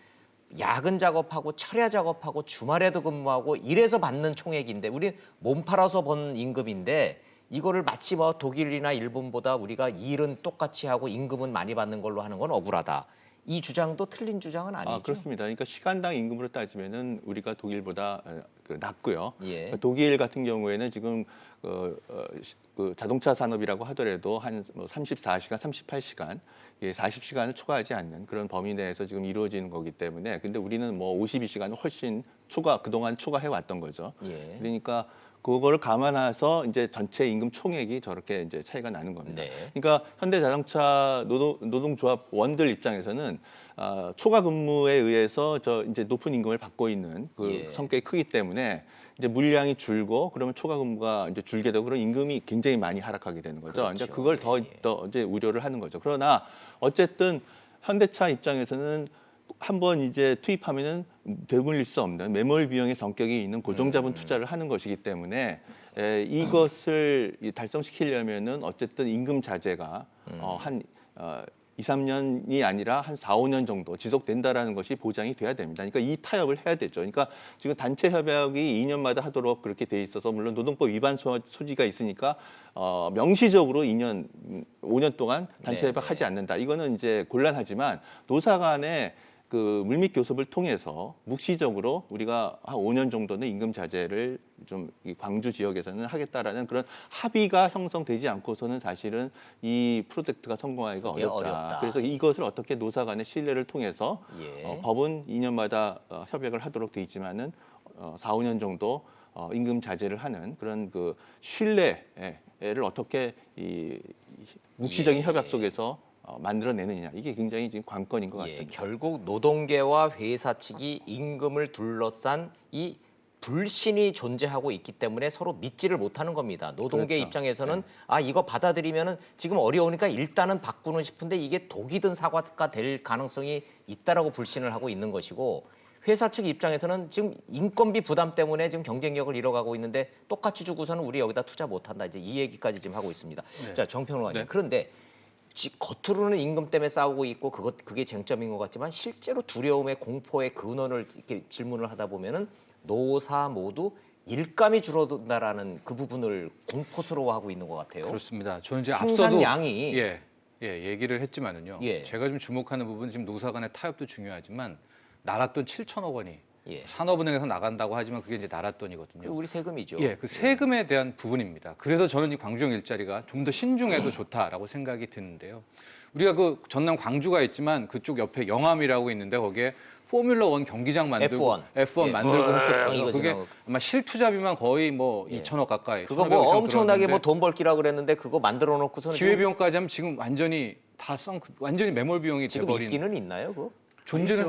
야근 작업하고 철야 작업하고 주말에도 근무하고 이래서 받는 총액인데 우리 몸 팔아서 번 임금인데 이거를 마치 뭐 독일이나 일본보다 우리가 일은 똑같이 하고 임금은 많이 받는 걸로 하는 건 억울하다. 이 주장도 틀린 주장은 아니죠. 그렇습니다. 그러니까 시간당 임금으로 따지면은 우리가 독일보다 낮고요. 예. 독일 같은 경우에는 지금 그 자동차 산업이라고 하더라도 한 34시간, 38시간, 40시간을 초과하지 않는 그런 범위 내에서 지금 이루어지는 거기 때문에 근데 우리는 뭐 52시간을 훨씬 그동안 초과해 왔던 거죠. 예. 그러니까 그거를 감안해서 이제 전체 임금 총액이 저렇게 이제 차이가 나는 겁니다. 네. 그러니까 현대자동차 노동조합 원들 입장에서는 초과 근무에 의해서 이제 높은 임금을 받고 있는 그 예. 성격이 크기 때문에 이제 물량이 줄고 그러면 초과 근무가 이제 줄게 되고 그런 임금이 굉장히 많이 하락하게 되는 거죠. 그렇죠. 이제 그걸 더 이제 우려를 하는 거죠. 그러나 어쨌든 현대차 입장에서는 한번 이제 투입하면은 되물릴 수 없는 매몰 비용의 성격이 있는 고정자본 투자를 하는 것이기 때문에 이것을 달성시키려면은 어쨌든 임금 자제가 한 2, 3년이 아니라 한 4, 5년 정도 지속된다라는 것이 보장이 돼야 됩니다. 그러니까 이 타협을 해야 되죠. 그러니까 지금 단체 협약이 2년마다 하도록 그렇게 돼 있어서 물론 노동법 위반 소지가 있으니까 명시적으로 5년 동안 단체 네, 협약하지 않는다. 이거는 이제 곤란하지만 노사 간에 그 물밑 교섭을 통해서 묵시적으로 우리가 한 5년 정도는 임금 자제를 좀 이 광주 지역에서는 하겠다라는 그런 합의가 형성되지 않고서는 사실은 이 프로젝트가 성공하기가 그게 어렵다. 그래서 이것을 어떻게 노사 간의 신뢰를 통해서 예. 법은 2년마다 협약을 하도록 돼 있지만은 4, 5년 정도 임금 자제를 하는 그런 그 신뢰를 어떻게 이 묵시적인 예. 협약 속에서 만들어내느냐 이게 굉장히 지금 관건인 것 예, 같습니다. 결국 노동계와 회사 측이 임금을 둘러싼 이 불신이 존재하고 있기 때문에 서로 믿지를 못하는 겁니다. 노동계 그렇죠. 입장에서는 아 이거 받아들이면은 지금 어려우니까 일단은 바꾸는 싶은데 이게 독이든 사과가 될 가능성이 있다라고 불신을 하고 있는 것이고 회사 측 입장에서는 지금 인건비 부담 때문에 지금 경쟁력을 잃어가고 있는데 똑같이 주고서는 우리 여기다 투자 못한다 이제 이 얘기까지 지금 하고 있습니다. 자 정평론가님 그런데 겉으로는 임금 때문에 싸우고 있고 그게 쟁점인 것 같지만 실제로 두려움의 공포의 근원을 이렇게 질문을 하다 보면은 노사 모두 일감이 줄어든다라는 그 부분을 공포스러워하고 있는 것 같아요. 그렇습니다. 저는 이제 생산량이 얘기를 했지만은요. 예. 제가 좀 주목하는 부분은 지금 노사 간의 타협도 중요하지만 나랏돈 7천억 원이 예. 산업은행에서 나간다고 하지만 그게 이제 나랏돈이거든요. 우리 세금이죠. 예, 그 세금에 대한 부분입니다. 그래서 저는 이 광주형 일자리가 좀 더 신중해도 좋다라고 생각이 드는데요. 우리가 그 전남 광주가 있지만 그쪽 옆에 영암이라고 있는데 거기에 포뮬러 1 경기장 만들고 F1. 예. 만들고 했었어요. 이거 그게 지금 아마 실투자비만 거의 뭐 2천억 가까이. 그거 1,500억 뭐 이상 엄청나게 뭐 들었는데 돈 벌기라 그랬는데 그거 만들어 놓고서는 기회비용까지 하면 지금 완전히 완전히 매몰 비용이 지금 돼버린. 있기는 있나요? 그거? 존재는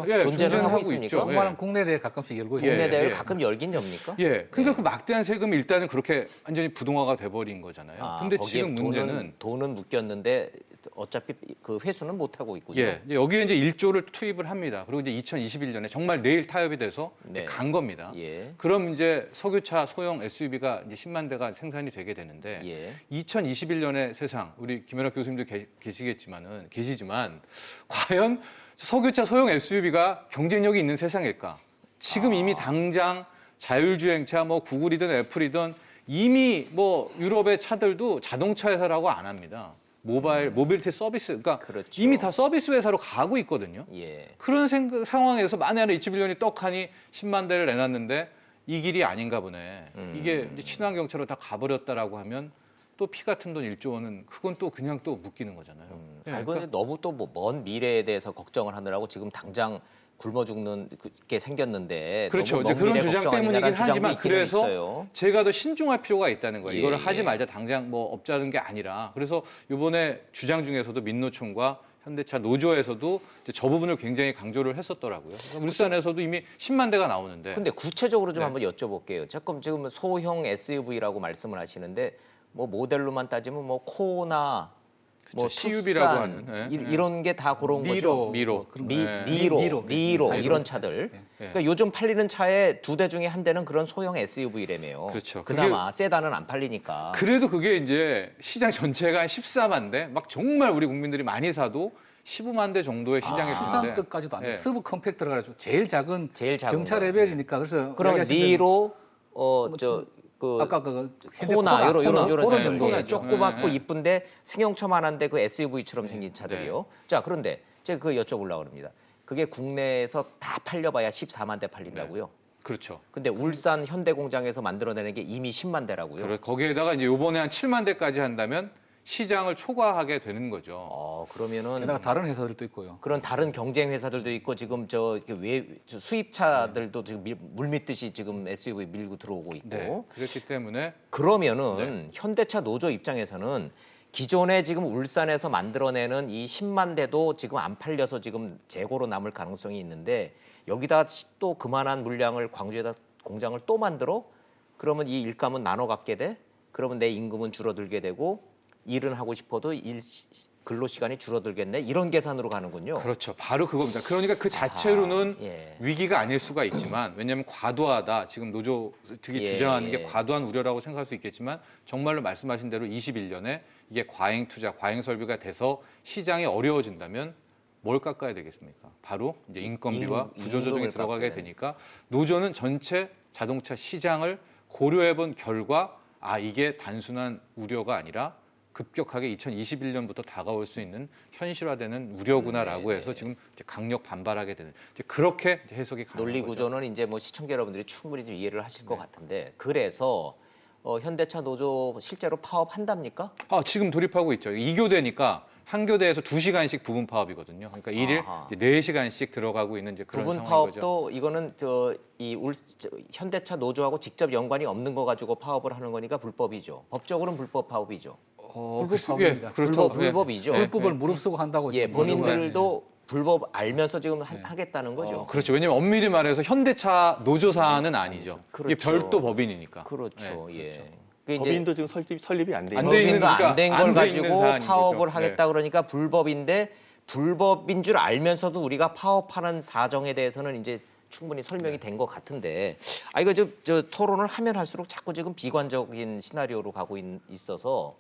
하고 있습니까? 있죠. 그만한 국내대회 가끔씩 열고 있어요. 국내 예, 대회를 예. 가끔 열긴 엽니까? 예, 그러니까 그 막대한 세금이 일단은 그렇게 완전히 부동화가 돼버린 거잖아요. 아, 근데 거기에 지금 문제는 돈은 묶였는데 어차피 그 회수는 못 하고 있군요. 예, 여기에 이제 1조를 투입을 합니다. 그리고 이제 2021년에 정말 내일 타협이 돼서 이제 네. 간 겁니다. 예. 그럼 이제 석유차 소형 SUV가 이제 10만 대가 생산이 되게 되는데 예. 2021년의 세상 우리 김연학 교수님도 계시지만 과연 석유차 소형 SUV가 경쟁력이 있는 세상일까? 지금 이미 당장 자율주행차 뭐 구글이든 애플이든 이미 뭐 유럽의 차들도 자동차 회사라고 안 합니다. 모빌티 서비스, 그러니까 그렇죠. 이미 다 서비스 회사로 가고 있거든요. 예. 그런 상황에서 만약에 21년이 떡하니 10만 대를 내놨는데 이 길이 아닌가 보네. 이게 이제 친환경차로 다 가버렸다라고 하면 또 피 같은 돈 1조 원은 그건 또 그냥 또 묶이는 거잖아요. 예, 아, 이건 너무 또 뭐 먼 미래에 대해서 걱정을 하느라고 지금 당장 굶어 죽는 게 생겼는데 그렇죠. 너무 이제 먼 그런 미래 주장 걱정 아니냐라는 때문이긴 주장도 하지만 있기는 그래서 있어요. 제가 더 신중할 필요가 있다는 거예요. 예, 이거를 예. 하지 말자 당장 뭐 업자는 게 아니라 그래서 이번에 주장 중에서도 민노총과 현대차 노조에서도 이제 저 부분을 굉장히 강조를 했었더라고요. 그래서 울산에서도 이미 10만 대가 나오는데 근데 구체적으로 좀 네. 한번 여쭤볼게요. 지금 소형 SUV라고 말씀을 하시는데 뭐 모델로만 따지면 뭐 코나 뭐 CUV라고 투싼 하는, 예. 이런 게 다 그런 거죠. 미로. 니로 미로. 이런 차들. 예. 그러니까 요즘 팔리는 차에 2대 중에 한 대는 그런 소형 SUV라며요. 그렇죠. 그나마 세단은 안 팔리니까. 그래도 그게 이제 시장 전체가 한 14만 대, 막 정말 우리 국민들이 많이 사도 15만 대 정도의 시장에 수상 드는데 뜻까지도 안 돼. 예. 서브 컴팩트라 가지고 제일 작은 경차 거. 레벨이니까 그래서 그러면 이야기하신 대로 니로 그 아까 그 코나 요런 그런 차들 정도 조그맣고 예, 예. 이쁜데 승용차만한데 그 SUV처럼 생긴 차들이요. 자 그런데 제가 그 여쭤보려고 합니다. 그게 국내에서 다 팔려봐야 14만 대 팔린다고요. 그렇죠. 근데 울산 현대공장에서 만들어내는 게 이미 10만 대라고요. 거기에다가 이제 이번에 한 7만 대까지 한다면 시장을 초과하게 되는 거죠. 그러면은 게다가 다른 회사들도 있고요. 그런 다른 경쟁 회사들도 있고 지금 저 수입차들도 지금 물밀듯이 지금 SUV 밀고 들어오고 있고 네. 그렇기 때문에 그러면은 현대차 노조 입장에서는 기존에 지금 울산에서 만들어내는 이 10만 대도 지금 안 팔려서 지금 재고로 남을 가능성이 있는데 여기다 또 그만한 물량을 광주에다 공장을 또 만들어? 그러면 이 일감은 나눠 갖게 돼? 그러면 내 임금은 줄어들게 되고 일은 하고 싶어도 근로 시간이 줄어들겠네. 이런 계산으로 가는군요. 그렇죠. 바로 그겁니다. 그러니까 그 자체로는 예. 위기가 아닐 수가 있지만 왜냐하면 과도하다. 지금 노조 특히 예, 주장하는 예. 게 과도한 우려라고 생각할 수 있겠지만 정말로 말씀하신 대로 21년에 이게 과잉 투자, 과잉 설비가 돼서 시장이 어려워진다면 뭘 깎아야 되겠습니까? 바로 이제 인건비와 구조조정이 임금을 들어가게 깎아야 되니까 노조는 전체 자동차 시장을 고려해본 결과 이게 단순한 우려가 아니라 급격하게 2021년부터 다가올 수 있는 현실화되는 우려구나라고 해서 지금 이제 강력 반발하게 되는 이제 그렇게 해석이 가능한 논리 거죠. 구조는 이제 뭐 시청자 여러분들이 충분히 좀 이해를 하실 것 같은데 그래서 현대차 노조 실제로 파업한답니까? 지금 돌입하고 있죠. 2교대니까 한 교대에서 2시간씩 부분 파업이거든요. 그러니까 일일 아하. 4시간씩 들어가고 있는 이제 그런 부분 상황인 거죠. 파업도 이거는 현대차 노조하고 직접 연관이 없는 거 가지고 파업을 하는 거니까 불법이죠. 법적으로는 불법 파업이죠. 불법 파업입니다. 그렇죠. 불법이죠. 불법을 무릅쓰고 한다고 예, 지금 노조가 본인들도 불법 알면서 지금 하겠다는 거죠. 그렇죠. 왜냐하면 엄밀히 말해서 현대차 노조사는 아니죠. 그렇죠. 이게 별도 법인이니까. 그렇죠. 네, 예. 그렇죠. 그 이제 법인도 지금 설립이 안 돼 안 있는 돼 있는 법인도 그러니까 안 된 걸 안 돼 있는 가지고 사안인 파업을 거죠. 하겠다 그러니까 불법인데 불법인 줄 알면서도 우리가 파업하는 사정에 대해서는 이제 충분히 설명이 된 것 같은데 이거 저 토론을 하면 할수록 자꾸 지금 비관적인 시나리오로 가고 있어서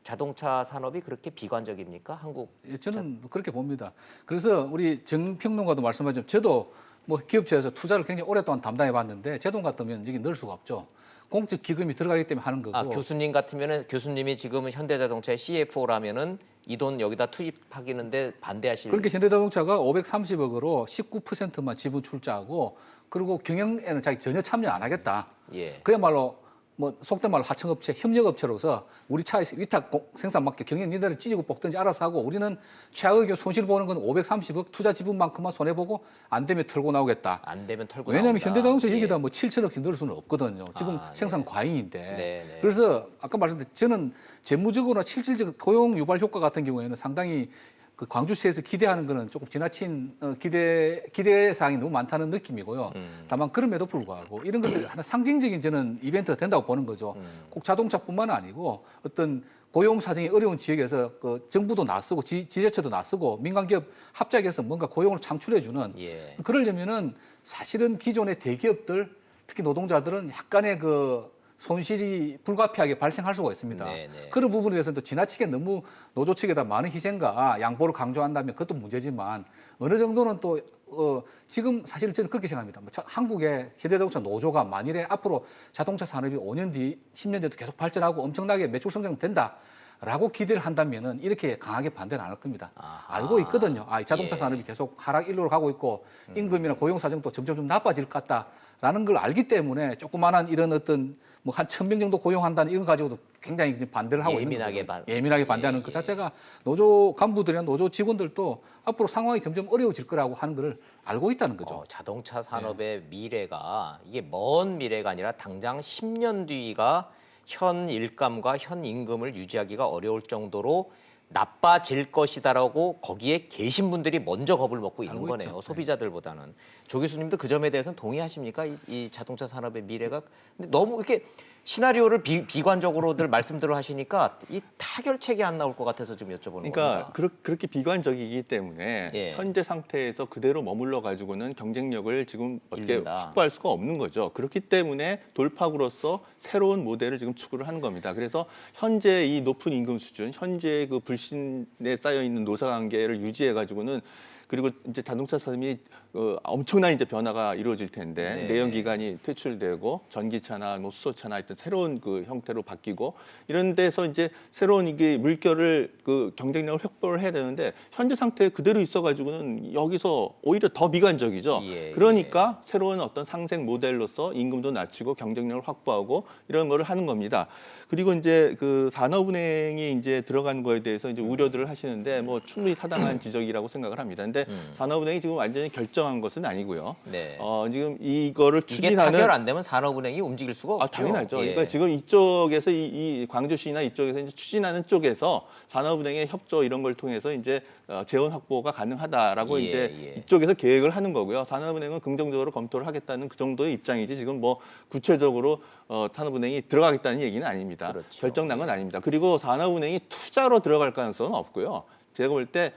자동차 산업이 그렇게 비관적입니까? 한국 예, 저는 그렇게 봅니다. 그래서 우리 정평론가도 말씀하셨지만 저도 뭐 기업체에서 투자를 굉장히 오랫동안 담당해 봤는데 제 돈 같으면 여기 넣을 수가 없죠. 공적 기금이 들어가기 때문에 하는 거고. 교수님 같으면은 교수님이 지금은 현대자동차의 CFO라면은 이 돈 여기다 투입하기는데 반대하실. 그렇게 현대자동차가 530억으로 19%만 지분 출자하고 그리고 경영에는 자기 전혀 참여 안 하겠다. 예. 그야말로 뭐 속된 말로 하청업체, 협력업체로서 우리 차의 위탁 생산 맡겨 경영 니네를 찢고 뽑든지 알아서 하고 우리는 최악의 손실 보는 건 530억 투자 지분만큼만 손해 보고 안 되면 털고 나오겠다. 안 되면 털고 왜냐하면 나온다. 현대자동차 예. 여기다 뭐 7천억씩 넣을 수는 없거든요. 지금 네. 생산 과잉인데. 네. 그래서 아까 말씀드린 저는 재무적으로나 실질적 고용 유발 효과 같은 경우에는 상당히 그 광주시에서 기대하는 거는 조금 지나친 기대 사항이 너무 많다는 느낌이고요. 다만 그럼에도 불구하고 이런 것들이 하나 상징적인 저는 이벤트가 된다고 보는 거죠. 꼭 자동차뿐만 아니고 어떤 고용 사정이 어려운 지역에서 그 정부도 나서고 지자체도 나서고 민간 기업 합작해서 뭔가 고용을 창출해주는 예. 그러려면은 사실은 기존의 대기업들 특히 노동자들은 약간의 그 손실이 불가피하게 발생할 수가 있습니다. 네네. 그런 부분에 대해서는 또 지나치게 너무 노조 측에다 많은 희생과 양보를 강조한다면 그것도 문제지만 어느 정도는 또 지금 사실은 저는 그렇게 생각합니다. 한국의 현대자동차 노조가 만일에 앞으로 자동차 산업이 5년 뒤, 10년 뒤에도 계속 발전하고 엄청나게 매출 성장된다. 라고 기대를 한다면은 이렇게 강하게 반대는 안 할 겁니다. 아하. 알고 있거든요. 이 자동차 예. 산업이 계속 하락 일로로 가고 있고 임금이나 고용 사정도 점점 좀 나빠질 것 같다라는 걸 알기 때문에 조그마한 이런 어떤 뭐 한 1,000명 정도 고용한다는 이런 가지고도 굉장히 지금 반대를 하고 예민하게 있는 거예요. 예민하게 반대하는 예, 것 예. 자체가 노조 간부들이나 노조 직원들도 앞으로 상황이 점점 어려워질 거라고 하는 걸 알고 있다는 거죠. 자동차 산업의 미래가 이게 먼 미래가 아니라 당장 10년 뒤가 현 일감과 현 임금을 유지하기가 어려울 정도로 나빠질 것이다라고 거기에 계신 분들이 먼저 겁을 먹고 있는 알고 거네요. 있죠. 소비자들보다는. 조 교수님도 그 점에 대해서는 동의하십니까? 이 자동차 산업의 미래가 근데 너무 이렇게 시나리오를 비관적으로들 말씀들을 하시니까 이 타결책이 안 나올 것 같아서 좀 여쭤보는 그러니까 겁니다. 그렇게 비관적이기 때문에 예. 현재 상태에서 그대로 머물러 가지고는 경쟁력을 지금 어떻게 잃는다. 확보할 수가 없는 거죠. 그렇기 때문에 돌파구로서 새로운 모델을 지금 추구를 하는 겁니다. 그래서 현재 이 높은 임금 수준, 현재 그 불신에 쌓여 있는 노사 관계를 유지해 가지고는 그리고 이제 자동차 산업이 엄청난 이제 변화가 이루어질 텐데 네. 내연 기관이 퇴출되고 전기차나 뭐 수소차나 하여튼 새로운 그 형태로 바뀌고 이런 데서 이제 새로운 이게 물결을 그 경쟁력을 확보를 해야 되는데 현재 상태 그대로 있어가지고는 여기서 오히려 더 비관적이죠. 예, 그러니까 새로운 어떤 상생 모델로서 임금도 낮추고 경쟁력을 확보하고 이런 거를 하는 겁니다. 그리고 이제 그 산업은행이 이제 들어간 거에 대해서 이제 우려들을 하시는데 뭐 충분히 타당한 지적이라고 생각을 합니다. 근데 산업은행이 지금 완전히 결정한 것은 아니고요. 네. 지금 이거를 이게 추진하는 타결 안 되면 산업은행이 움직일 수가 없죠. 당연하죠. 예. 그러니까 지금 이쪽에서 이 광주시나 이쪽에서 이제 추진하는 쪽에서 산업은행의 협조 이런 걸 통해서 이제 재원 확보가 가능하다라고 예, 이제 예. 이쪽에서 계획을 하는 거고요. 산업은행은 긍정적으로 검토를 하겠다는 그 정도의 입장이지 지금 뭐 구체적으로 산업은행이 들어가겠다는 얘기는 아닙니다. 그렇죠. 결정난 건 아닙니다. 그리고 산업은행이 투자로 들어갈 가능성은 없고요. 제가 볼 때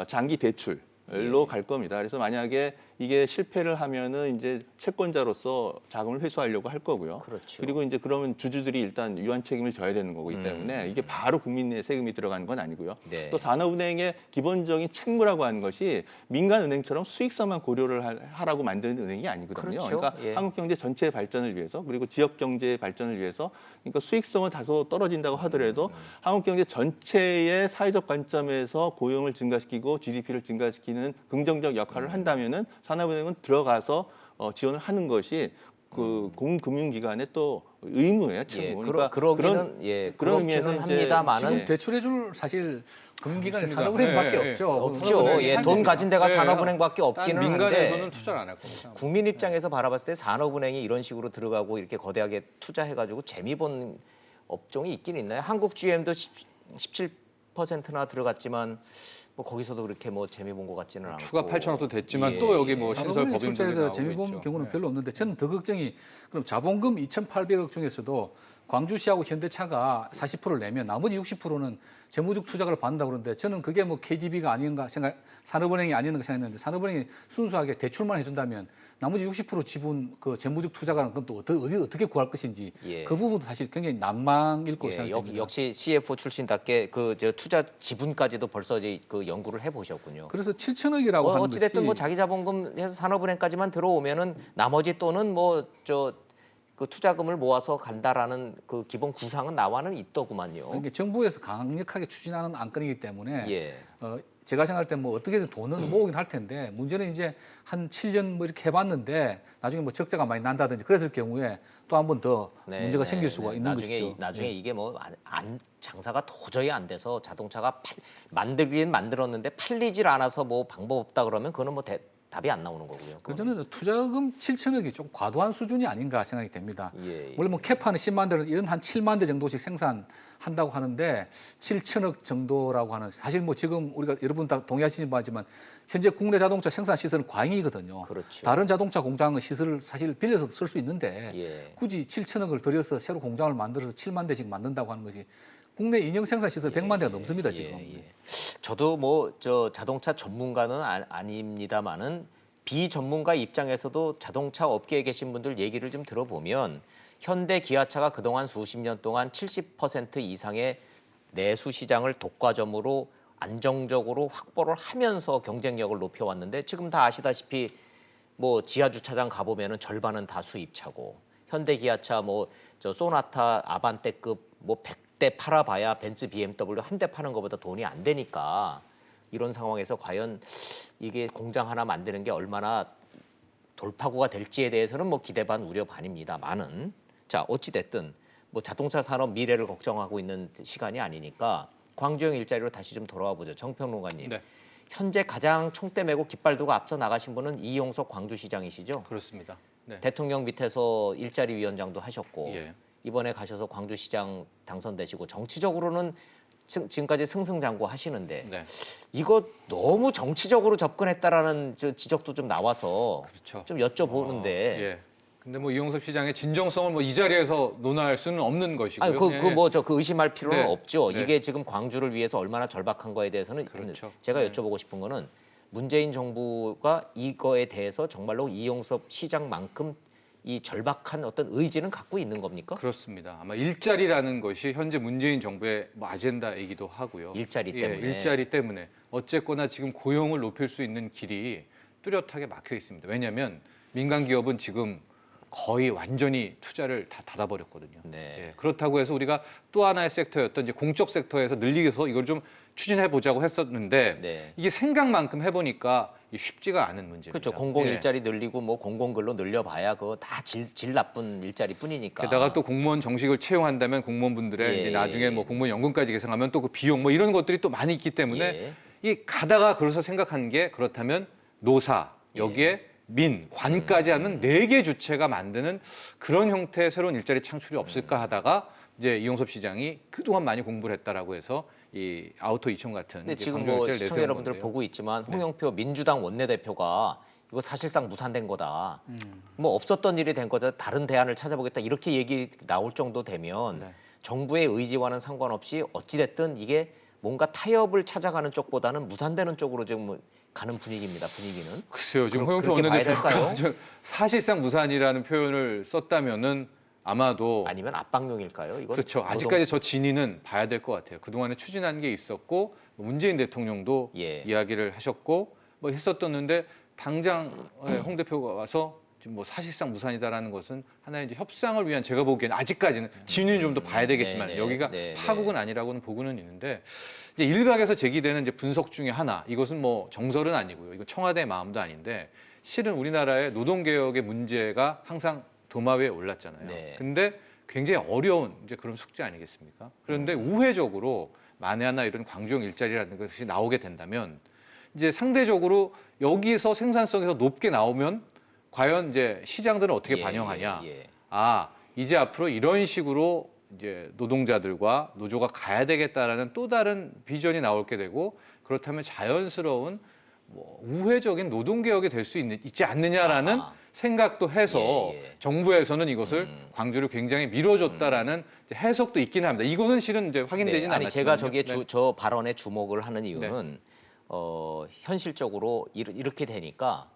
장기 대출. 로 갈 겁니다. 그래서 만약에 이게 실패를 하면은 이제 채권자로서 자금을 회수하려고 할 거고요. 그렇죠. 그리고 이제 그러면 주주들이 일단 유한 책임을 져야 되는 거기 때문에 이게 바로 국민의 세금이 들어가는 건 아니고요. 네. 또 산업은행의 기본적인 책무라고 하는 것이 민간은행처럼 수익성만 고려를 하라고 만드는 은행이 아니거든요. 그렇죠. 그러니까 예. 한국 경제 전체의 발전을 위해서 그리고 지역 경제의 발전을 위해서 그러니까 수익성은 다소 떨어진다고 하더라도 한국 경제 전체의 사회적 관점에서 고용을 증가시키고 GDP를 증가시키는 긍정적 역할을 한다면은 산업은행은 들어가서 지원을 하는 것이 그 공금융기관의 또 의무예요. 예, 그러니까 그러기는 예, 그런 그렇기는 의미에서 이제 합니다만은 지금 대출해줄 사실 금융기관이 없습니다. 산업은행밖에 예, 예. 없죠. 없죠. 산업은행이 예, 돈 한계입니다. 가진 데가 예, 산업은행밖에 딴 없기는 민간에서는 한데 투자를 안 할 겁니다. 국민 입장에서 바라봤을 때 산업은행이 이런 식으로 들어가고 이렇게 거대하게 투자해가지고 재미 본 업종이 있긴 있나요? 한국 GM도 17%나 들어갔지만 뭐 거기서도 그렇게 뭐 재미 본 것 같지는 않고. 추가 8천억도 됐지만 예, 또 여기 예. 뭐 신설 산업은행 법인들이 출자에서 나오고 재미 본 있죠. 경우는 네. 별로 없는데 저는 더 걱정이 그럼 자본금 2,800억 중에서도 광주시하고 현대차가 40%를 내면 나머지 60%는 재무적 투자를 받는다고 그러는데 저는 그게 뭐 KDB가 아닌가 산업은행이 아닌가 생각했는데 산업은행이 순수하게 대출만 해준다면 나머지 60% 지분 그 재무적 투자가는 그럼 또 어떻게 구할 것인지 예. 그 부분도 사실 굉장히 난망일 거로 예, 생각됩니다. 역시 CFO 출신답게 그 저 투자 지분까지도 벌써 이제 그 연구를 해보셨군요. 그래서 7천억이라고 하는 어찌됐든 것이 뭐 자기 자본금해서 산업은행까지만 들어오면은 나머지 또는 뭐 그 투자금을 모아서 간다라는 그 기본 구상은 나와는 있더구만요. 이게 정부에서 강력하게 추진하는 안건이기 때문에 예. 제가 생각할 때 뭐 어떻게든 돈은 모으긴 할 텐데 문제는 이제 한 7년 뭐 이렇게 해봤는데 나중에 뭐 적자가 많이 난다든지 그랬을 경우에 또 한 번 더 문제가 생길 수가 있는 것이죠. 나중에 네. 이게 뭐 장사가 도저히 안 돼서 자동차가 만들긴 만들었는데 팔리질 않아서 뭐 방법 없다 그러면 그거는 뭐 답이 안 나오는 거고요. 그래서 저는 투자금 7천억이 좀 과도한 수준이 아닌가 생각이 됩니다. 예, 예. 원래 뭐 캐파는 10만 대는 이런 한 7만 대 정도씩 생산한다고 하는데 7천억 정도라고 하는 사실 뭐 지금 우리가 여러분 다 동의하시는 바지만 현재 국내 자동차 생산 시설은 과잉이거든요. 그렇죠. 다른 자동차 공장의 시설을 사실 빌려서 쓸 수 있는데 예. 굳이 7천억을 들여서 새로 공장을 만들어서 7만 대씩 만든다고 하는 것이 국내 인형 생산 시설 100만 대가 넘습니다 지금. 저도 뭐 저 자동차 전문가는 아닙니다만은 비전문가 입장에서도 자동차 업계에 계신 분들 얘기를 좀 들어보면 현대 기아차가 그동안 수십 년 동안 70% 이상의 내수 시장을 독과점으로 안정적으로 확보를 하면서 경쟁력을 높여왔는데 지금 다 아시다시피 뭐 지하 주차장 가보면은 절반은 다 수입차고 현대 기아차 뭐 저 소나타 아반떼급 뭐 100대 팔아봐야 벤츠 BMW 한 대 파는 것보다 돈이 안 되니까 이런 상황에서 과연 이게 공장 하나 만드는 게 얼마나 돌파구가 될지에 대해서는 뭐 기대 반 우려 반입니다만은 자 어찌 됐든 뭐 자동차 산업 미래를 걱정하고 있는 시간이 아니니까 광주형 일자리로 다시 좀 돌아와 보죠. 정평론가님. 네. 현재 가장 총대 메고 깃발 두고 앞서 나가신 분은 이용석 광주시장이시죠? 그렇습니다. 네. 대통령 밑에서 일자리 위원장도 하셨고 예. 이번에 가셔서 광주시장 당선되시고 정치적으로는 지금까지 승승장구 하시는데 네. 이거 너무 정치적으로 접근했다라는 지적도 좀 나와서 그렇죠. 좀 여쭤보는데 예. 근데 뭐 이용섭 시장의 진정성을 뭐 이 자리에서 논할 수는 없는 것이고요. 아니 예. 그 의심할 필요는 네. 없죠. 네. 이게 지금 광주를 위해서 얼마나 절박한 거에 대해서는 그렇죠. 제가 네. 여쭤보고 싶은 거는 문재인 정부가 이거에 대해서 정말로 이용섭 시장만큼 이 절박한 어떤 의지는 갖고 있는 겁니까? 그렇습니다. 아마 일자리라는 것이 현재 문재인 정부의 뭐 아젠다이기도 하고요. 일자리 예, 때문에. 일자리 때문에 어쨌거나 지금 고용을 높일 수 있는 길이 뚜렷하게 막혀 있습니다. 왜냐하면 민간 기업은 지금 거의 완전히 투자를 다 닫아버렸거든요. 네. 예, 그렇다고 해서 우리가 또 하나의 섹터였던 이제 공적 섹터에서 늘리기 위해서 이걸 좀 추진해 보자고 했었는데 네. 이게 생각만큼 해보니까 쉽지가 않은 문제입니다. 그렇죠. 공공 예. 일자리 늘리고 뭐 공공근로 늘려봐야 그거 다 질 나쁜 일자리뿐이니까. 게다가 또 공무원 정식을 채용한다면 공무원분들의 예. 이제 나중에 뭐 공무원 연금까지 계산하면 또 그 비용 뭐 이런 것들이 또 많이 있기 때문에 예. 이 가다가 그래서 생각한 게 그렇다면 노사 여기에 민 관까지 하면 4개 주체가 만드는 그런 형태의 새로운 일자리 창출이 없을까 하다가 이제 이용섭 시장이 그동안 많이 공부를 했다라고 해서 이 아우터 2000 같은 근데 이제 지금 광주 뭐 일자리를 시청자 내세운 여러분들 건데요. 보고 있지만 홍영표 민주당 원내대표가 이거 사실상 무산된 거다. 뭐 없었던 일이 된 거다. 다른 대안을 찾아보겠다. 이렇게 얘기 나올 정도 되면 네. 정부의 의지와는 상관없이 어찌 됐든 이게 뭔가 타협을 찾아가는 쪽보다는 무산되는 쪽으로 지금 가는 분위기입니다. 분위기는. 글쎄요, 지금 홍영표 그렇게 봐야 원내대표가 될까요? 좀 사실상 무산이라는 표현을 썼다면은 아마도 아니면 압박용일까요? 이건 그렇죠. 아직까지 저 진위는 봐야 될 것 같아요. 그동안에 추진한 게 있었고 문재인 대통령도 예. 이야기를 하셨고 뭐 했었었는데 당장 홍 대표가 와서 지금 뭐 사실상 무산이다라는 것은 하나의 이제 협상을 위한 제가 보기에는 아직까지는 진위는 좀 더 봐야 되겠지만 네, 여기가 네, 네. 파국은 아니라고는 보고는 있는데 이제 일각에서 제기되는 이제 분석 중에 하나 이것은 뭐 정설은 아니고요. 이건 청와대의 마음도 아닌데 실은 우리나라의 노동개혁의 문제가 항상 도마 위에 올랐잖아요. 네. 근데 굉장히 어려운 이제 그런 숙제 아니겠습니까? 그런데 우회적으로 만에 하나 이런 광주형 일자리라는 것이 나오게 된다면 이제 상대적으로 여기서 생산성에서 높게 나오면 과연 이제 시장들은 어떻게 예, 반영하냐? 예, 예. 아, 이제 앞으로 이런 식으로 이제 노동자들과 노조가 가야 되겠다라는 또 다른 비전이 나올 게 되고 그렇다면 자연스러운 뭐 우회적인 노동 개혁이 될 수 있지 않느냐라는 아하. 생각도 해서 예. 정부에서는 이것을 광주를 굉장히 밀어줬다라는 이제 해석도 있긴 합니다. 이거는 실은 이제 확인되지는 아니 않았지만 제가 저기에 저 발언에 주목을 하는 이유는 현실적으로 이렇게 되니까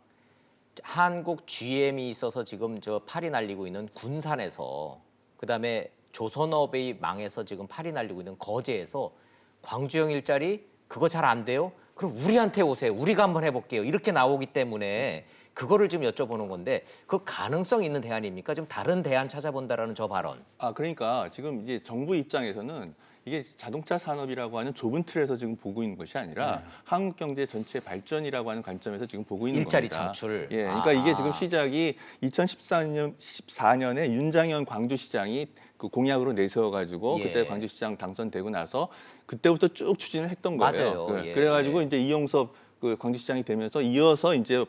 한국 GM이 있어서 지금 저 팔이 날리고 있는 군산에서 그다음에 조선업이 망해서 지금 팔이 날리고 있는 거제에서 광주형 일자리 그거 잘 안 돼요? 그럼 우리한테 오세요. 우리가 한번 해볼게요. 이렇게 나오기 때문에 그거를 지금 여쭤보는 건데 그 가능성 있는 대안입니까? 좀 다른 대안 찾아본다라는 저 발언. 그러니까 지금 이제 정부 입장에서는 이게 자동차 산업이라고 하는 좁은 틀에서 지금 보고 있는 것이 아니라 한국 경제 전체 발전이라고 하는 관점에서 지금 보고 있는 일자리 겁니다. 창출. 예, 그러니까 이게 지금 시작이 2014년에 윤장현 광주시장이 그 공약으로 내세워가지고 예. 그때 광주시장 당선되고 나서 그때부터 쭉 추진을 했던 거예요. 맞아요. 예, 그래가지고 이제 이용섭 그 광주시장이 되면서 이어서 이제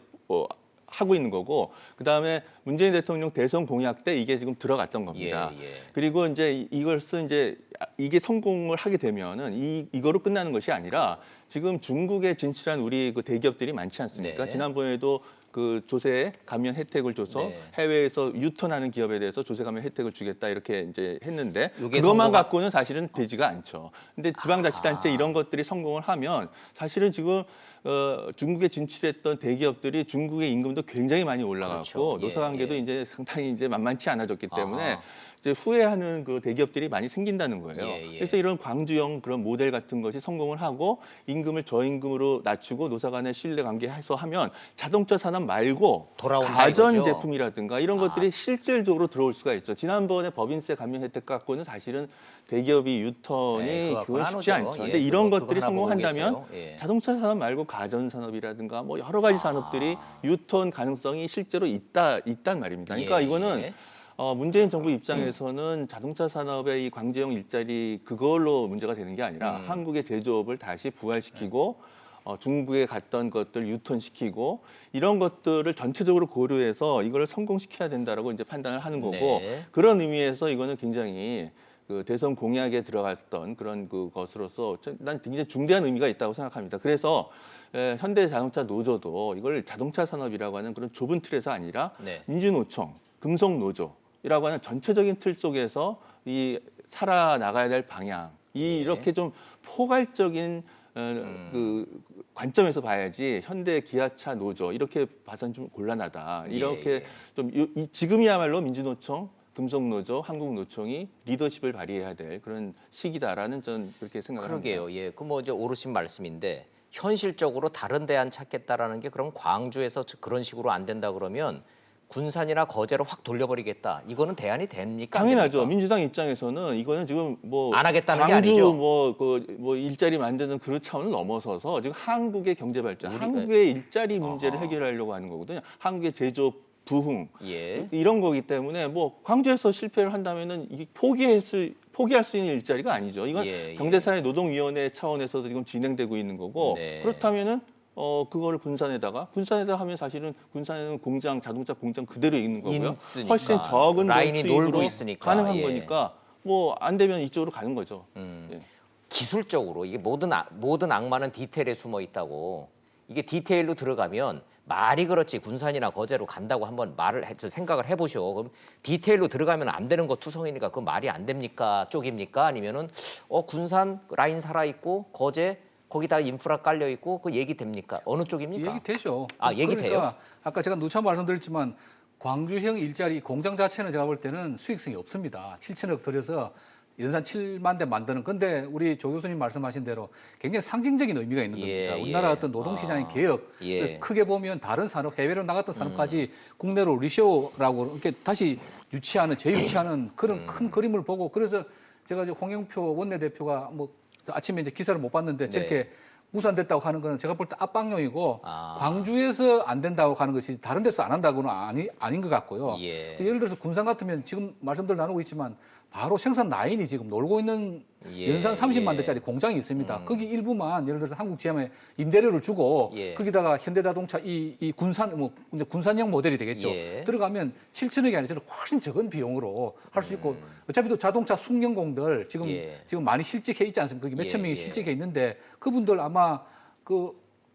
하고 있는 거고 그다음에 문재인 대통령 대선 공약 때 이게 지금 들어갔던 겁니다. 예. 그리고 이제 이것은 이제 이게 성공을 하게 되면은 이거로 끝나는 것이 아니라 지금 중국에 진출한 우리 그 대기업들이 많지 않습니까? 네. 지난번에도 그 조세 감면 혜택을 줘서 네. 해외에서 유턴하는 기업에 대해서 조세 감면 혜택을 주겠다 이렇게 이제 했는데 요게 그것만 성공하- 갖고는 사실은 되지가 않죠. 근데 지방자치단체 이런 것들이 성공을 하면 사실은 지금 중국에 진출했던 대기업들이 중국의 임금도 굉장히 많이 올라갔고 그렇죠. 예, 노사관계도 예. 이제 상당히 이제 만만치 않아졌기 때문에 아하. 이제 후회하는 그 대기업들이 많이 생긴다는 거예요. 예. 그래서 이런 광주형 그런 모델 같은 것이 성공을 하고 임금을 저임금으로 낮추고 노사 간의 신뢰 관계해서 하면 자동차 산업 말고 돌아온다 가전 이거죠? 제품이라든가 이런 것들이 실질적으로 들어올 수가 있죠. 지난번에 법인세 감면 혜택 갖고는 사실은 대기업이 유턴이 네, 그건 안 쉽지 오죠. 않죠. 예, 근데 이런 그거 것들이 하나 보고 성공한다면 계세요. 예. 자동차 산업 말고 가전 산업이라든가 뭐 여러 가지 산업들이 유턴 가능성이 실제로 있단 말입니다. 그러니까 예, 이거는 예. 문재인 정부 입장에서는 자동차 산업의 이 광주형 일자리 그걸로 문제가 되는 게 아니라 한국의 제조업을 다시 부활시키고 중국에 갔던 것들 유턴시키고 이런 것들을 전체적으로 고려해서 이걸 성공시켜야 된다라고 이제 판단을 하는 거고 네. 그런 의미에서 이거는 굉장히 그 대선 공약에 들어갔던 그런 그것으로서 난 굉장히 중대한 의미가 있다고 생각합니다. 그래서 현대자동차 노조도 이걸 자동차 산업이라고 하는 그런 좁은 틀에서 아니라 네. 민주노총, 금속노조라고 하는 전체적인 틀 속에서 이 살아나가야 될 방향, 이렇게 좀 포괄적인 그 관점에서 봐야지 현대 기아차 노조 이렇게 봐서는 좀 곤란하다. 이렇게 좀 지금이야말로 민주노총, 금속노조, 한국노총이 리더십을 발휘해야 될 그런 시기다라는 전 그렇게 생각합니다. 그러게요. 예, 그 뭐 이제 오르신 말씀인데 현실적으로 다른 대안 찾겠다라는 게 그럼 광주에서 그런 식으로 안 된다 그러면 군산이나 거제로 확 돌려버리겠다. 이거는 대안이 됩니까? 안 당연하죠. 됩니까? 민주당 입장에서는 이거는 지금 뭐 안 하겠다는 게 광주 아니죠. 뭐 일자리 만드는 그런 차원을 넘어서서 지금 한국의 경제 발전, 한국의 일자리 문제를 해결하려고 하는 거거든요. 한국의 제조업 부흥 예. 이런 거기 때문에 뭐 광주에서 실패를 한다면은 이게 포기할 수 있는 일자리가 아니죠. 이건 예. 경제사회 노동위원회 차원에서도 지금 진행되고 있는 거고 네. 그렇다면은 그거를 군산에다 하면 사실은 군산에는 공장 자동차 공장 그대로 있는 거고요. 있으니까. 훨씬 적은 라인이 수입으로 놀고 있으니까. 가능한 예. 거니까 뭐 안 되면 이쪽으로 가는 거죠. 예. 기술적으로 이게 모든 악마는 디테일에 숨어 있다고. 이게 디테일로 들어가면 말이 그렇지 군산이나 거제로 간다고 한번 생각을 해보시오. 그럼 디테일로 들어가면 안 되는 거 투성이니까 그 말이 안 됩니까? 쪽입니까? 아니면은 군산 라인 살아 있고 거제 거기다 인프라 깔려 있고 그 얘기 됩니까? 어느 쪽입니까? 얘기 되죠. 얘기 그러니까 돼요? 아까 제가 누차 말씀드렸지만 광주형 일자리 공장 자체는 제가 볼 때는 수익성이 없습니다. 7천억 들여서 연산 7만 대 만드는. 근데 우리 조 교수님 말씀하신 대로 굉장히 상징적인 의미가 있는 예, 겁니다. 예. 우리나라 어떤 노동시장의 개혁, 예. 크게 보면 다른 산업, 해외로 나갔던 산업까지 국내로 리쇼라고 이렇게 다시 재유치하는 그런 큰 그림을 보고 그래서 제가 이제 홍영표 원내대표가 뭐 아침에 이제 기사를 못 봤는데 저렇게 무산됐다고 하는 거는 제가 볼 때 압박용이고 광주에서 안 된다고 하는 것이 다른 데서 안 한다고는 아닌 것 같고요. 예. 예를 들어서 군산 같으면 지금 말씀들 나누고 있지만 바로 생산 라인이 지금 놀고 있는 연산 30만 대짜리 공장이 있습니다. 거기 일부만 예를 들어서 한국 GM에 임대료를 주고 거기다가 현대자동차 이 군산 뭐 이제 군산형 모델이 되겠죠. 들어가면 7천억이 아니라 훨씬 적은 비용으로 할 수 있고 어차피 또 자동차 숙련공들 지금 많이 실직해 있지 않습니까? 거기 몇천 명이 실직해 있는데 그분들 아마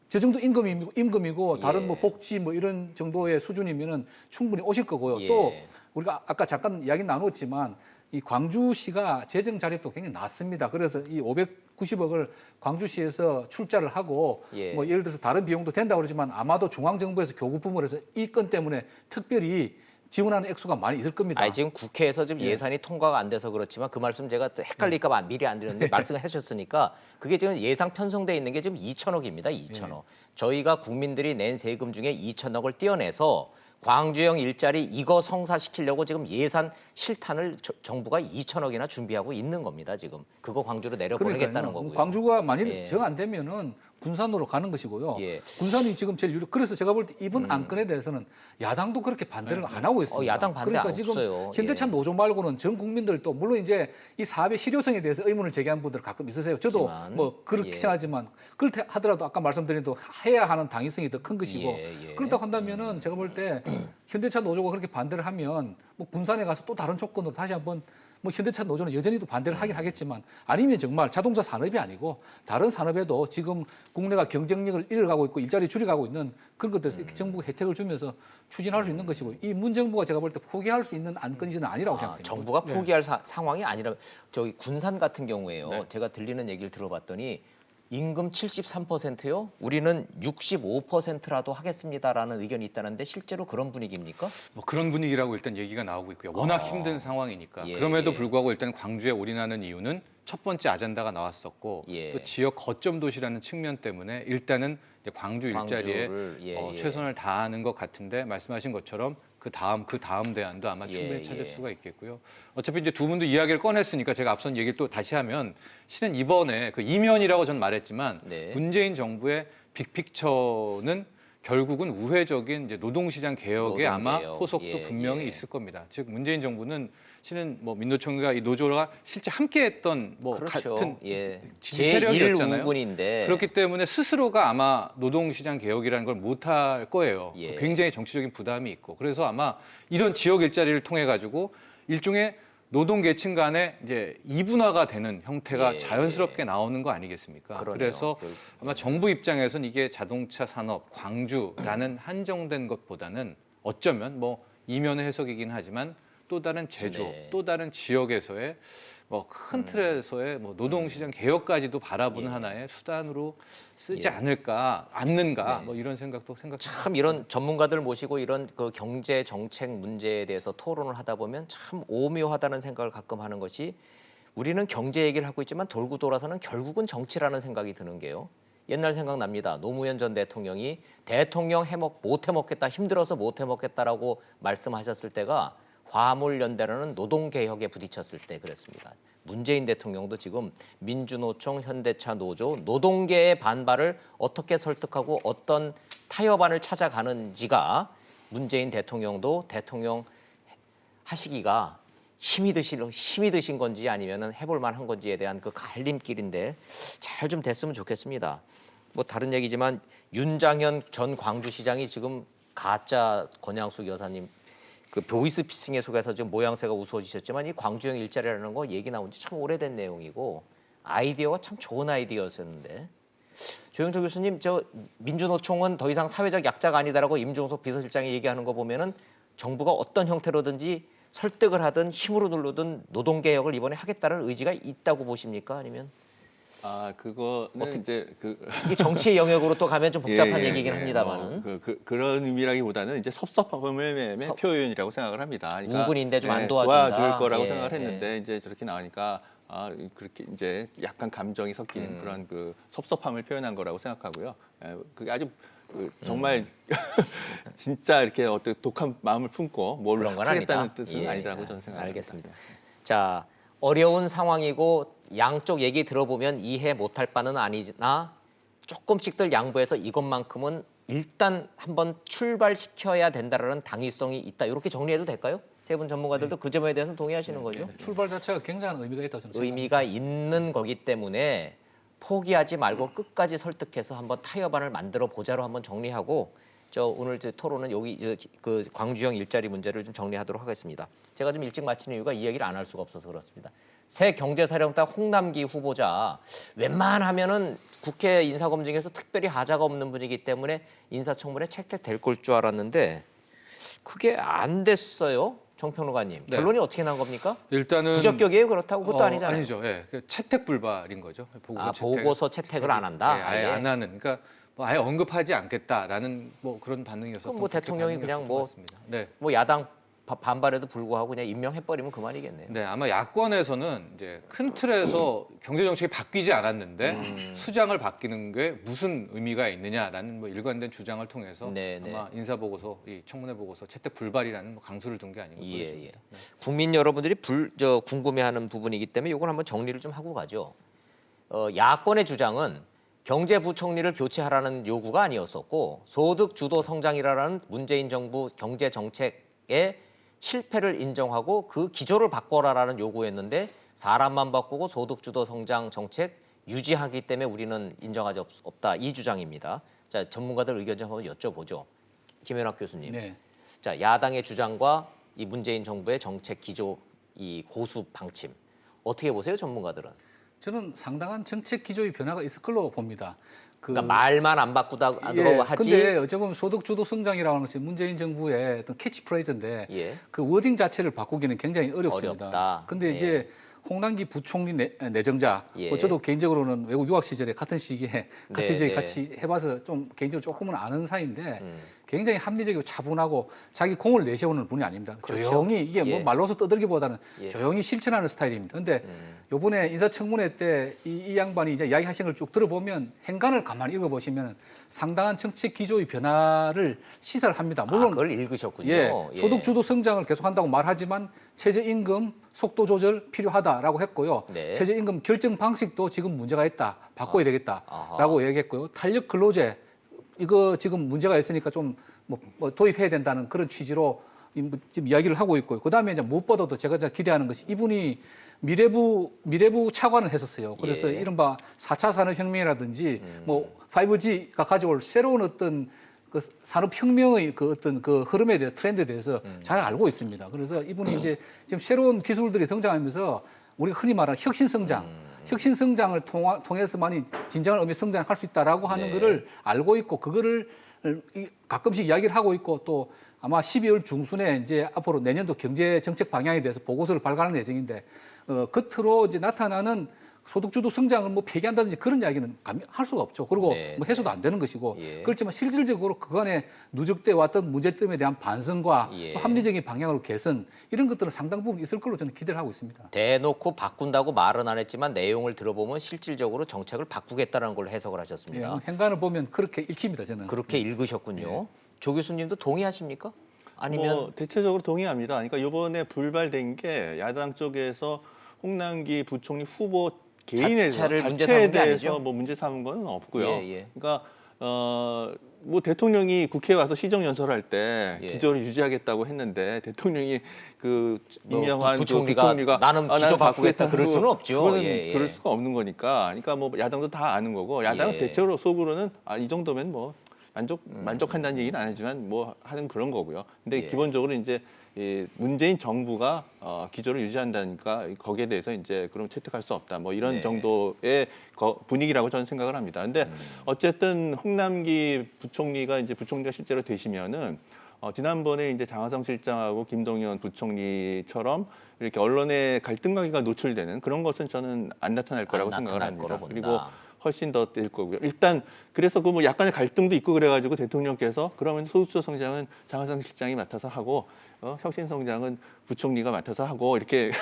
저 정도 임금이고 다른 뭐 복지 뭐 이런 정도의 수준이면은 충분히 오실 거고요. 예. 또 우리가 아까 잠깐 이야기 나눴지만 이 광주시가 재정 자립도 굉장히 낮습니다. 그래서 이 590억을 광주시에서 출자를 하고 예. 뭐 예를 들어서 다른 비용도 된다고 그러지만 아마도 중앙정부에서 교부품을 해서 이 건 때문에 특별히 지원하는 액수가 많이 있을 겁니다. 아니, 지금 국회에서 지금 예산이 통과가 안 돼서 그렇지만 그 말씀 제가 또 헷갈릴까 봐 미리 안 드렸는데 말씀을 해주셨으니까 그게 지금 예상 편성돼 있는 게 지금 2천억입니다. 2천억. 저희가 국민들이 낸 세금 중에 2천억을 떼어내서 광주형 일자리 이거 성사시키려고 지금 예산 실탄을 정부가 2천억이나 준비하고 있는 겁니다. 지금 그거 광주로 내려보내겠다는 그러니까요. 거고요. 광주가 만일 예. 정 안 되면은 군산으로 가는 것이고요. 예. 군산이 지금 제일 유력. 그래서 제가 볼 때 이번 안건에 대해서는 야당도 그렇게 반대를 안 하고 있습니다. 야당 반대 그러니까 안 지금 없어요. 현대차 예. 노조 말고는 전 국민들도 물론 이제 이 사업의 실효성에 대해서 의문을 제기한 분들 가끔 있으세요. 저도 하지만, 뭐 그렇게 예. 생각하지만 그렇다 하더라도 아까 말씀드린 대로 해야 하는 당위성이 더 큰 것이고 예. 그렇다고 한다면은 제가 볼 때 현대차 노조가 그렇게 반대를 하면 뭐 군산에 가서 또 다른 조건으로 다시 한번 뭐 현대차 노조는 여전히도 반대를 하긴 하겠지만 아니면 정말 자동차 산업이 아니고 다른 산업에도 지금 국내가 경쟁력을 잃어가고 있고 일자리 줄여가고 있는 그런 것들에서 이렇게 정부가 혜택을 주면서 추진할 수 있는 것이고 이 문정부가 제가 볼 때 포기할 수 있는 안건이 저는 아니라고 생각합니다. 정부가 포기할 상황이 아니라 저기 군산 같은 경우에요. 제가 들리는 얘기를 들어봤더니 임금 73%요? 우리는 65%라도 하겠습니다라는 의견이 있다는데 실제로 그런 분위기입니까? 뭐 그런 분위기라고 일단 얘기가 나오고 있고요. 워낙 힘든 상황이니까. 예, 그럼에도 예. 불구하고 일단 광주에 올인하는 이유는 첫 번째 아젠다가 나왔었고 예. 또 지역 거점 도시라는 측면 때문에 일단은 이제 광주 일자리에 광주를, 최선을 다하는 것 같은데 말씀하신 것처럼 그 다음 대안도 아마 충분히 찾을 수가 있겠고요. 어차피 이제 두 분도 이야기를 꺼냈으니까 제가 앞선 얘기를 또 다시 하면 실은 이번에 그 이면이라고 전 말했지만 네. 문재인 정부의 빅픽처는 결국은 우회적인 이제 노동시장 개혁에 아마 노동개혁. 포석도 분명히 예. 있을 겁니다. 즉 문재인 정부는 실은 뭐 민노총과 이 노조가 실제 함께했던 뭐 그렇죠. 같은 예. 지지 세력이었잖아요. 제1우군인데 그렇기 때문에 스스로가 아마 노동시장 개혁이라는 걸 못할 거예요. 예. 굉장히 정치적인 부담이 있고 그래서 아마 이런 지역 일자리를 통해 가지고 일종의 노동 계층 간의 이제 이분화가 되는 형태가 예. 자연스럽게 나오는 거 아니겠습니까? 그러네요. 그래서 아마 정부 입장에선 이게 자동차 산업, 광주라는 한정된 것보다는 어쩌면 뭐 이면의 해석이긴 하지만 또 다른 제조, 네. 또 다른 지역에서의 뭐 큰 틀에서의 뭐 노동시장 개혁까지도 바라보는 하나의 수단으로 쓰지 않는가 뭐 이런 생각도 참 이런 전문가들 모시고 이런 그 경제 정책 문제에 대해서 토론을 하다 보면 참 오묘하다는 생각을 가끔 하는 것이 우리는 경제 얘기를 하고 있지만 돌고 돌아서는 결국은 정치라는 생각이 드는 게요. 옛날 생각납니다. 노무현 전 대통령이 대통령 못 해먹겠다, 힘들어서 못 해먹겠다라고 말씀하셨을 때가 화물연대라는 노동개혁에 부딪혔을 때 그랬습니다. 문재인 대통령도 지금 민주노총, 현대차 노조, 노동계의 반발을 어떻게 설득하고 어떤 타협안을 찾아가는지가 문재인 대통령도 대통령 하시기가 힘이 드신 건지 아니면 해볼 만한 건지에 대한 그 갈림길인데 잘 좀 됐으면 좋겠습니다. 뭐 다른 얘기지만 윤장현 전 광주시장이 지금 가짜 권양숙 여사님 그 보이스피싱에 속해서 지금 모양새가 우스워지셨지만 이 광주형 일자리라는 거 얘기 나온 지 참 오래된 내용이고 아이디어가 참 좋은 아이디어였었는데 조영철 교수님 저 민주노총은 더 이상 사회적 약자가 아니다라고 임종석 비서실장이 얘기하는 거 보면은 정부가 어떤 형태로든지 설득을 하든 힘으로 누르든 노동개혁을 이번에 하겠다는 의지가 있다고 보십니까? 아니면 그거는 이제 이게 정치의 영역으로 또 가면 좀 복잡한 예, 얘기긴 예. 합니다만은 그런 의미라기보다는 이제 섭섭함의 표현이라고 생각을 합니다. 그러니까 우군인데 좀 안 도와준다. 도와줄 거라고 예, 생각을 했는데 이제 저렇게 나오니까 그렇게 이제 약간 감정이 섞이는 그런 그 섭섭함을 표현한 거라고 생각하고요. 그게 아주 정말 진짜 이렇게 어떤 독한 마음을 품고 뭘 그런 건 하겠다는 아니다. 뜻은 예, 아니다고 저는 생각합니다. 알겠습니다. 자, 어려운 상황이고 양쪽 얘기 들어보면 이해 못할 바는 아니나 조금씩들 양보해서 이것만큼은 일단 한번 출발시켜야 된다라는 당위성이 있다. 이렇게 정리해도 될까요? 세 분 전문가들도 그 점에 대해서 동의하시는 거죠? 출발 자체가 굉장한 의미가 있다고 저는 생각합니다. 의미가 있는 거기 때문에 포기하지 말고 끝까지 설득해서 한번 타협안을 만들어 보자로 한번 정리하고 저 오늘 이제 토론은 그 광주형 일자리 문제를 좀 정리하도록 하겠습니다. 제가 좀 일찍 마치는 이유가 이 얘기를 안 할 수가 없어서 그렇습니다. 새 경제사령당 홍남기 후보자 웬만하면은 국회 인사검증에서 특별히 하자가 없는 분이기 때문에 인사청문회 채택될 걸 줄 알았는데 그게 안 됐어요. 정평론가님. 네. 결론이 어떻게 난 겁니까? 일단은 부적격이에요? 그렇다고? 그것도 아니잖아요. 아니죠. 예. 그 채택 불발인 거죠. 보고서 채택을 안 한다? 아예 안 하는. 그러니까 뭐 아예 언급하지 않겠다라는 뭐 그런 반응이었었던 그럼 뭐 대통령이 그냥 뭐, 네. 뭐 야당 반발에도 불구하고 그냥 임명해버리면 그만이겠네요. 네, 아마 야권에서는 이제 큰 틀에서 경제 정책이 바뀌지 않았는데 수장을 바뀌는 게 무슨 의미가 있느냐라는 뭐 일관된 주장을 통해서 네, 네. 아마 인사 보고서, 이 청문회 보고서 채택 불발이라는 뭐 강수를 둔 게 아닌가 보여집니다. 네. 국민 여러분들이 궁금해하는 부분이기 때문에 이건 한번 정리를 좀 하고 가죠. 야권의 주장은 경제부총리를 교체하라는 요구가 아니었었고 소득 주도 성장이라는 문재인 정부 경제 정책의 실패를 인정하고 그 기조를 바꿔라라는 요구였는데 사람만 바꾸고 소득 주도 성장 정책 유지하기 때문에 우리는 인정하지 없다 이 주장입니다. 자, 전문가들 의견 좀 한번 여쭤보죠. 김현학 교수님. 네. 자, 야당의 주장과 이 문재인 정부의 정책 기조 이 고수 방침 어떻게 보세요, 전문가들은? 저는 상당한 정책 기조의 변화가 있을 걸로 봅니다. 그러니까 말만 안 바꾸다고 하지. 근데 어쩌면 소득 주도 성장이라는 것이 문재인 정부의 어떤 캐치프레이즈인데 예. 그 워딩 자체를 바꾸기는 굉장히 어렵습니다. 어렵다. 근데 네. 이제 홍남기 부총리 내정자, 예. 뭐 저도 개인적으로는 외국 유학 시절에 같은 시기에 같은 네, 지역에 네. 같이 해봐서 좀 개인적으로 조금은 아는 사이인데 굉장히 합리적이고 차분하고 자기 공을 내세우는 분이 아닙니다. 그렇죠. 조용히 이게 뭐 예. 말로서 떠들기보다는 예. 조용히 실천하는 스타일입니다. 근데 요번에 인사청문회 때 이 양반이 이제 이야기하신 걸 쭉 들어보면 행간을 가만히 읽어보시면 상당한 정책 기조의 변화를 시사를 합니다. 물론 그걸 읽으셨군요. 예, 소득 주도 성장을 계속한다고 말하지만 최저임금 속도 조절 필요하다라고 했고요. 네. 최저임금 결정 방식도 지금 문제가 있다. 바꿔야 되겠다라고 아하. 얘기했고요. 탄력 근로제 이거 지금 문제가 있으니까 좀 뭐 도입해야 된다는 그런 취지로 지금 이야기를 하고 있고요. 그다음에 이제 무엇보다도 제가 기대하는 것이 이분이 미래부 차관을 했었어요. 그래서 예. 이른바 4차 산업혁명이라든지 뭐 5G가 가져올 새로운 어떤 그 산업혁명의 그 어떤 그 흐름에 대해서 트렌드에 대해서 잘 알고 있습니다. 그래서 이분이 이제 지금 새로운 기술들이 등장하면서 우리가 흔히 말하는 혁신성장을 통해서만이 진정한 의미의 성장을 할 수 있다라고 하는 네. 거를 알고 있고 그거를 가끔씩 이야기를 하고 있고 또 아마 12월 중순에 이제 앞으로 내년도 경제 정책 방향에 대해서 보고서를 발간할 예정인데 겉으로 이제 나타나는 소득주도 성장을 뭐 폐기한다든지 그런 이야기는 할 수가 없죠. 그리고 네, 뭐 해소도 안 되는 것이고 예. 그렇지만 실질적으로 그간에 누적돼 왔던 문제점에 대한 반성과 예. 또 합리적인 방향으로 개선 이런 것들은 상당 부분 있을 걸로 저는 기대를 하고 있습니다. 대놓고 바꾼다고 말은 안 했지만 내용을 들어보면 실질적으로 정책을 바꾸겠다는 걸로 해석을 예, 하셨습니다. 행간을 보면 그렇게 읽힙니다. 저는. 그렇게 읽으셨군요. 조 교수님도 동의하십니까? 아니면 뭐 대체적으로 동의합니다. 그러니까 이번에 불발된 게 야당 쪽에서 홍남기 부총리 후보 개인의 자체를 문제 자체에 삼은 게 대해서 아니죠? 뭐 문제 삼은 건 없고요. 예, 예. 그러니까 뭐 대통령이 국회에 와서 시정 연설할 때 예. 기조를 유지하겠다고 했는데 대통령이 그 뭐 임명한 부총리가 나는 기조 바꾸겠다 그럴 수는 없죠. 그거는 예, 예. 그럴 수가 없는 거니까. 그러니까 뭐 야당도 다 아는 거고 야당은 예. 대체로 속으로는 이 정도면 뭐 만족한다는 얘기는 안 하지만 뭐 하는 그런 거고요. 근데 예. 기본적으로 이제 이 문재인 정부가 기조를 유지한다니까 거기에 대해서 이제 그럼 채택할 수 없다. 뭐 이런 네. 정도의 분위기라고 저는 생각을 합니다. 근데 어쨌든 홍남기 부총리가 이제 부총리가 실제로 되시면은 지난번에 이제 장하성 실장하고 김동연 부총리처럼 이렇게 언론의 갈등관계가 노출되는 그런 것은 저는 안 나타날 거라고 생각을 나타날 거로 합니다. 본다. 그리고 훨씬 더 될 거고요. 일단 그래서 그 뭐 약간의 갈등도 있고 그래가지고 대통령께서 그러면 소득주도 성장은 장하성 실장이 맡아서 하고 혁신 성장은 부총리가 맡아서 하고 이렇게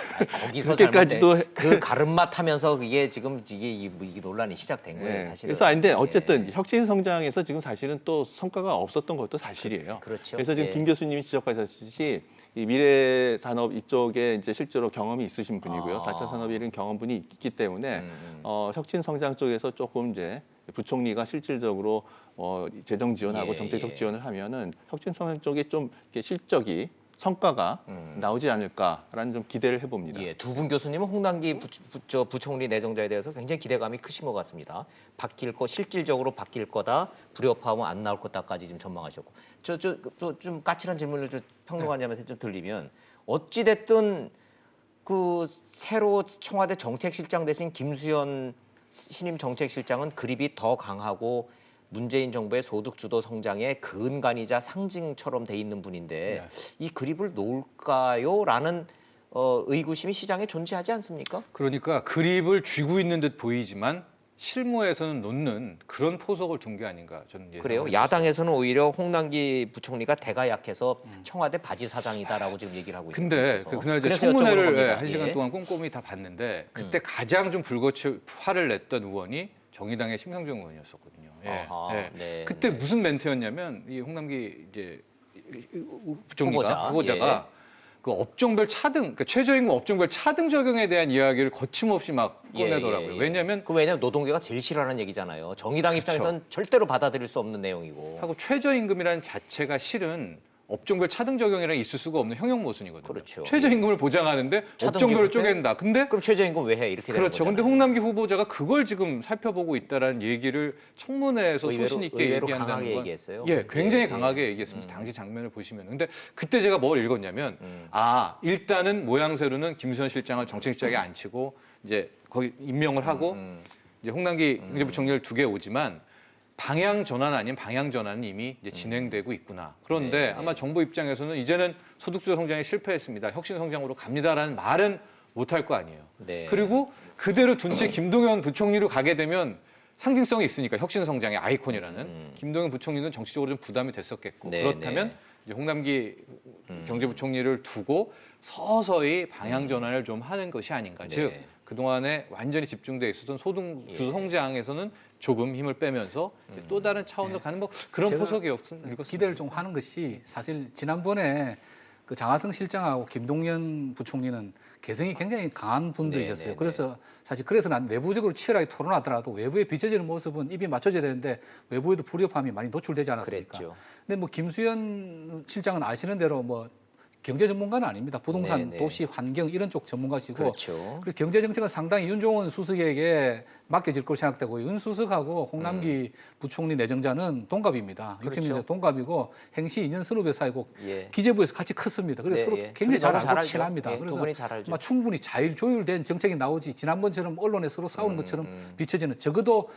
거기서 그렇게까지도 그 가름맛 하면서 이게 지금 이게 논란이 시작된 거예요, 네. 사실은. 그래서 근데 예. 어쨌든 혁신 성장에서 지금 사실은 또 성과가 없었던 것도 사실이에요. 그렇죠. 그래서 지금 예. 김 교수님이 지적하셨듯이 이 미래 산업 이쪽에 이제 실제로 경험이 있으신 분이고요. 4차 산업에 이런 경험분이 있기 때문에 혁신 성장 쪽에서 조금 이제 부총리가 실질적으로 재정 지원하고 예, 정책적 예. 지원을 하면은 혁신 성장 쪽에 좀 이렇게 실적이 성과가 나오지 않을까라는 좀 기대를 해봅니다. 예, 두 분 교수님은 홍남기 부총리 내정자에 대해서 굉장히 기대감이 크신 것 같습니다. 바뀔 거 실질적으로 바뀔 거다, 불협화음은 안 나올 거다까지 좀 전망하셨고, 좀 까칠한 질문을 좀 평론가님한테 좀 드리면 어찌 됐든 그 새로 청와대 정책실장 대신 김수현 신임 정책실장은 그립이 더 강하고 문재인 정부의 소득주도 성장의 근간이자 상징처럼 돼 있는 분인데 이 그립을 놓을까요?라는 의구심이 시장에 존재하지 않습니까? 그러니까 그립을 쥐고 있는 듯 보이지만 실무에서는 놓는 그런 포석을 둔 게 아닌가 저는 예상을 그래요? 했었어요. 야당에서는 오히려 홍남기 부총리가 대가 약해서 청와대 바지 사장이다라고 지금 얘기를 하고 있는 근데 있어서. 그날 이제 그래서 여쭤보는 청문회를 겁니다. 한 시간 예. 동안 꼼꼼히 다 봤는데 그때 가장 좀 불거치 화를 냈던 의원이 정의당의 심상정 의원이었었거든요. 아하, 네, 그때 네. 무슨 멘트였냐면 이 홍남기 이제 부총리가 후보자, 후보자가 그 업종별 차등, 그러니까 최저임금 업종별 차등 적용에 대한 이야기를 거침없이 막 꺼내더라고요. 왜냐하면 왜냐면 노동계가 제일 싫어하는 얘기잖아요. 정의당 그렇죠. 입장에서는 절대로 받아들일 수 없는 내용이고. 하고 최저임금이라는 자체가 실은 업종별 차등 적용이랑 있을 수가 없는 형용 모순이거든요. 그렇죠. 최저임금을 보장하는데 차등 업종별로 적용해? 쪼갠다. 근데 그럼 최저임금 왜 해? 이렇게 되는 그렇죠. 근데 거잖아요. 홍남기 후보자가 그걸 지금 살펴보고 있다라는 얘기를 청문회에서 소신 있게 의외로 얘기한다는 강하게 건 얘기했어요. 예, 굉장히 예, 강하게 얘기했습니다. 당시 장면을 보시면. 근데 그때 제가 뭘 읽었냐면 일단은 모양새로는 김수현 실장을 정책실장에 앉히고 이제 거기 임명을 하고 이제 홍남기 경제부총리를 두 개 오지만 방향 전환 아닌 방향 전환은 이미 이제 진행되고 있구나. 그런데 아마 정부 입장에서는 이제는 소득주도 성장에 실패했습니다. 혁신 성장으로 갑니다라는 말은 못할 거 아니에요. 네. 그리고 그대로 둔 채 김동연 부총리로 가게 되면 상징성이 있으니까 혁신 성장의 아이콘이라는 김동연 부총리는 정치적으로 좀 부담이 됐었겠고 네, 그렇다면 네. 이제 홍남기 경제부총리를 두고 서서히 방향 전환을 좀 하는 것이 아닌가. 네. 즉 그동안에 완전히 집중돼 있었던 소득주도 성장에서는 조금 힘을 빼면서 이제 또 다른 차원으로 가는 뭐 그런 제가 포석이었습니다. 기대를 좀 하는 것이 사실 지난번에 그 장하성 실장하고 김동연 부총리는 개성이 굉장히 강한 분들이셨어요. 네, 네, 그래서 사실 그래서 난 내부적으로 치열하게 토론하더라도 외부에 비춰지는 모습은 입이 맞춰져야 되는데 외부에도 불협화음이 많이 노출되지 않았습니까? 그랬죠. 근데 뭐 김수현 실장은 아시는 대로 뭐 경제 전문가는 아닙니다. 부동산, 네, 네. 도시, 환경 이런 쪽 전문가시고 그렇죠. 그리고 경제 정책은 상당히 윤종원 수석에게 맡겨질 거로 생각되고 윤 수석하고 홍남기 부총리 내정자는 동갑입니다. 그렇죠. 60년대 동갑이고 행시 2년 선후배 사이고 예. 기재부에서 같이 컸습니다. 그래서 네, 서로 예. 굉장히 잘 너무 알고 잘 알죠. 친합니다. 예, 두 그래서 분이 잘 알죠. 아마 충분히 잘 조율된 정책이 나오지 지난번처럼 언론에 서로 싸우는 것처럼 비춰지는 적어도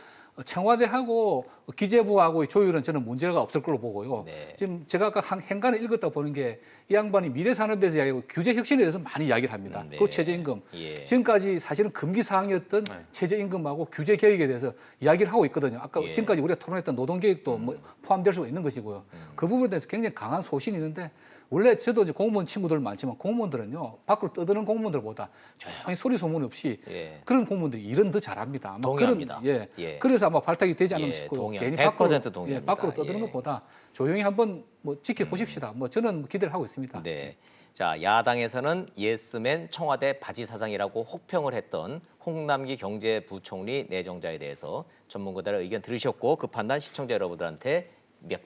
청와대하고 기재부하고의 조율은 저는 문제가 없을 걸로 보고요. 네. 지금 제가 아까 한 행간을 읽었다 보는 게 이 양반이 미래산업에 대해서 이야기하고 규제 혁신에 대해서 많이 이야기를 합니다. 네. 그 최저임금. 예. 지금까지 사실은 금기 사항이었던 최저임금하고 규제 개혁에 대해서 이야기를 하고 있거든요. 아까 예. 지금까지 우리가 토론했던 노동개혁도 뭐 포함될 수 있는 것이고요. 그 부분에 대해서 굉장히 강한 소신이 있는데 원래 저도 이제 공무원 친구들 많지만 공무원들은요 밖으로 떠드는 공무원들보다 조용히 소리 소문 없이 예. 그런 공무원들이 일은 더 잘합니다. 아마 동의합니다. 그런, 예. 그래서 아마 발탁이 되지 않을까 예, 싶고요. 동의합니다. 괜히 100% 동의합니다. 밖으로 떠드는 예. 것보다 조용히 한번 뭐 지켜보십시다. 뭐 저는 기대를 하고 있습니다. 네. 자, 야당에서는 예스맨 청와대 바지 사장이라고 혹평을 했던 홍남기 경제부총리 내정자에 대해서 전문가들의 의견 들으셨고 그 판단 시청자 여러분들한테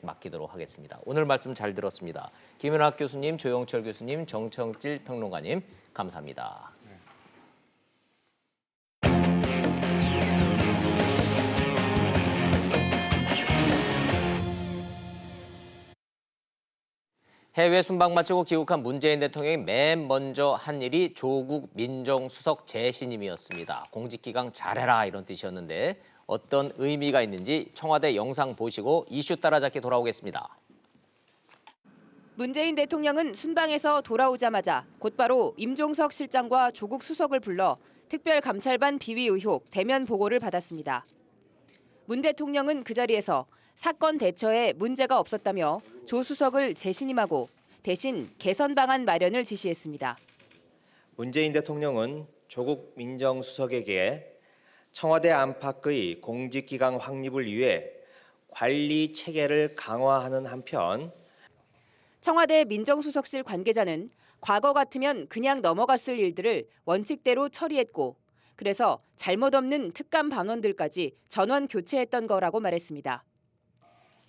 맡기도록 하겠습니다. 오늘 말씀 잘 들었습니다. 김윤학 교수님, 조영철 교수님, 정청질 평론가님 감사합니다. 해외 순방 마치고 귀국한 문재인 대통령이 맨 먼저 한 일이 조국 민정수석 재신임이었습니다. 공직기강 잘해라 이런 뜻이었는데 어떤 의미가 있는지 청와대 영상 보시고 이슈 따라잡기 돌아오겠습니다. 문재인 대통령은 순방에서 돌아오자마자 곧바로 임종석 실장과 조국 수석을 불러 특별감찰반 비위 의혹 대면 보고를 받았습니다. 문 대통령은 그 자리에서 사건 대처에 문제가 없었다며 조 수석을 재신임하고 대신 개선 방안 마련을 지시했습니다. 문재인 대통령은 조국 민정수석에게 청와대 안팎의 공직기강 확립을 위해 관리 체계를 강화하는 한편 청와대 민정수석실 관계자는 과거 같으면 그냥 넘어갔을 일들을 원칙대로 처리했고 그래서 잘못 없는 특감 반원들까지 전원 교체했던 거라고 말했습니다.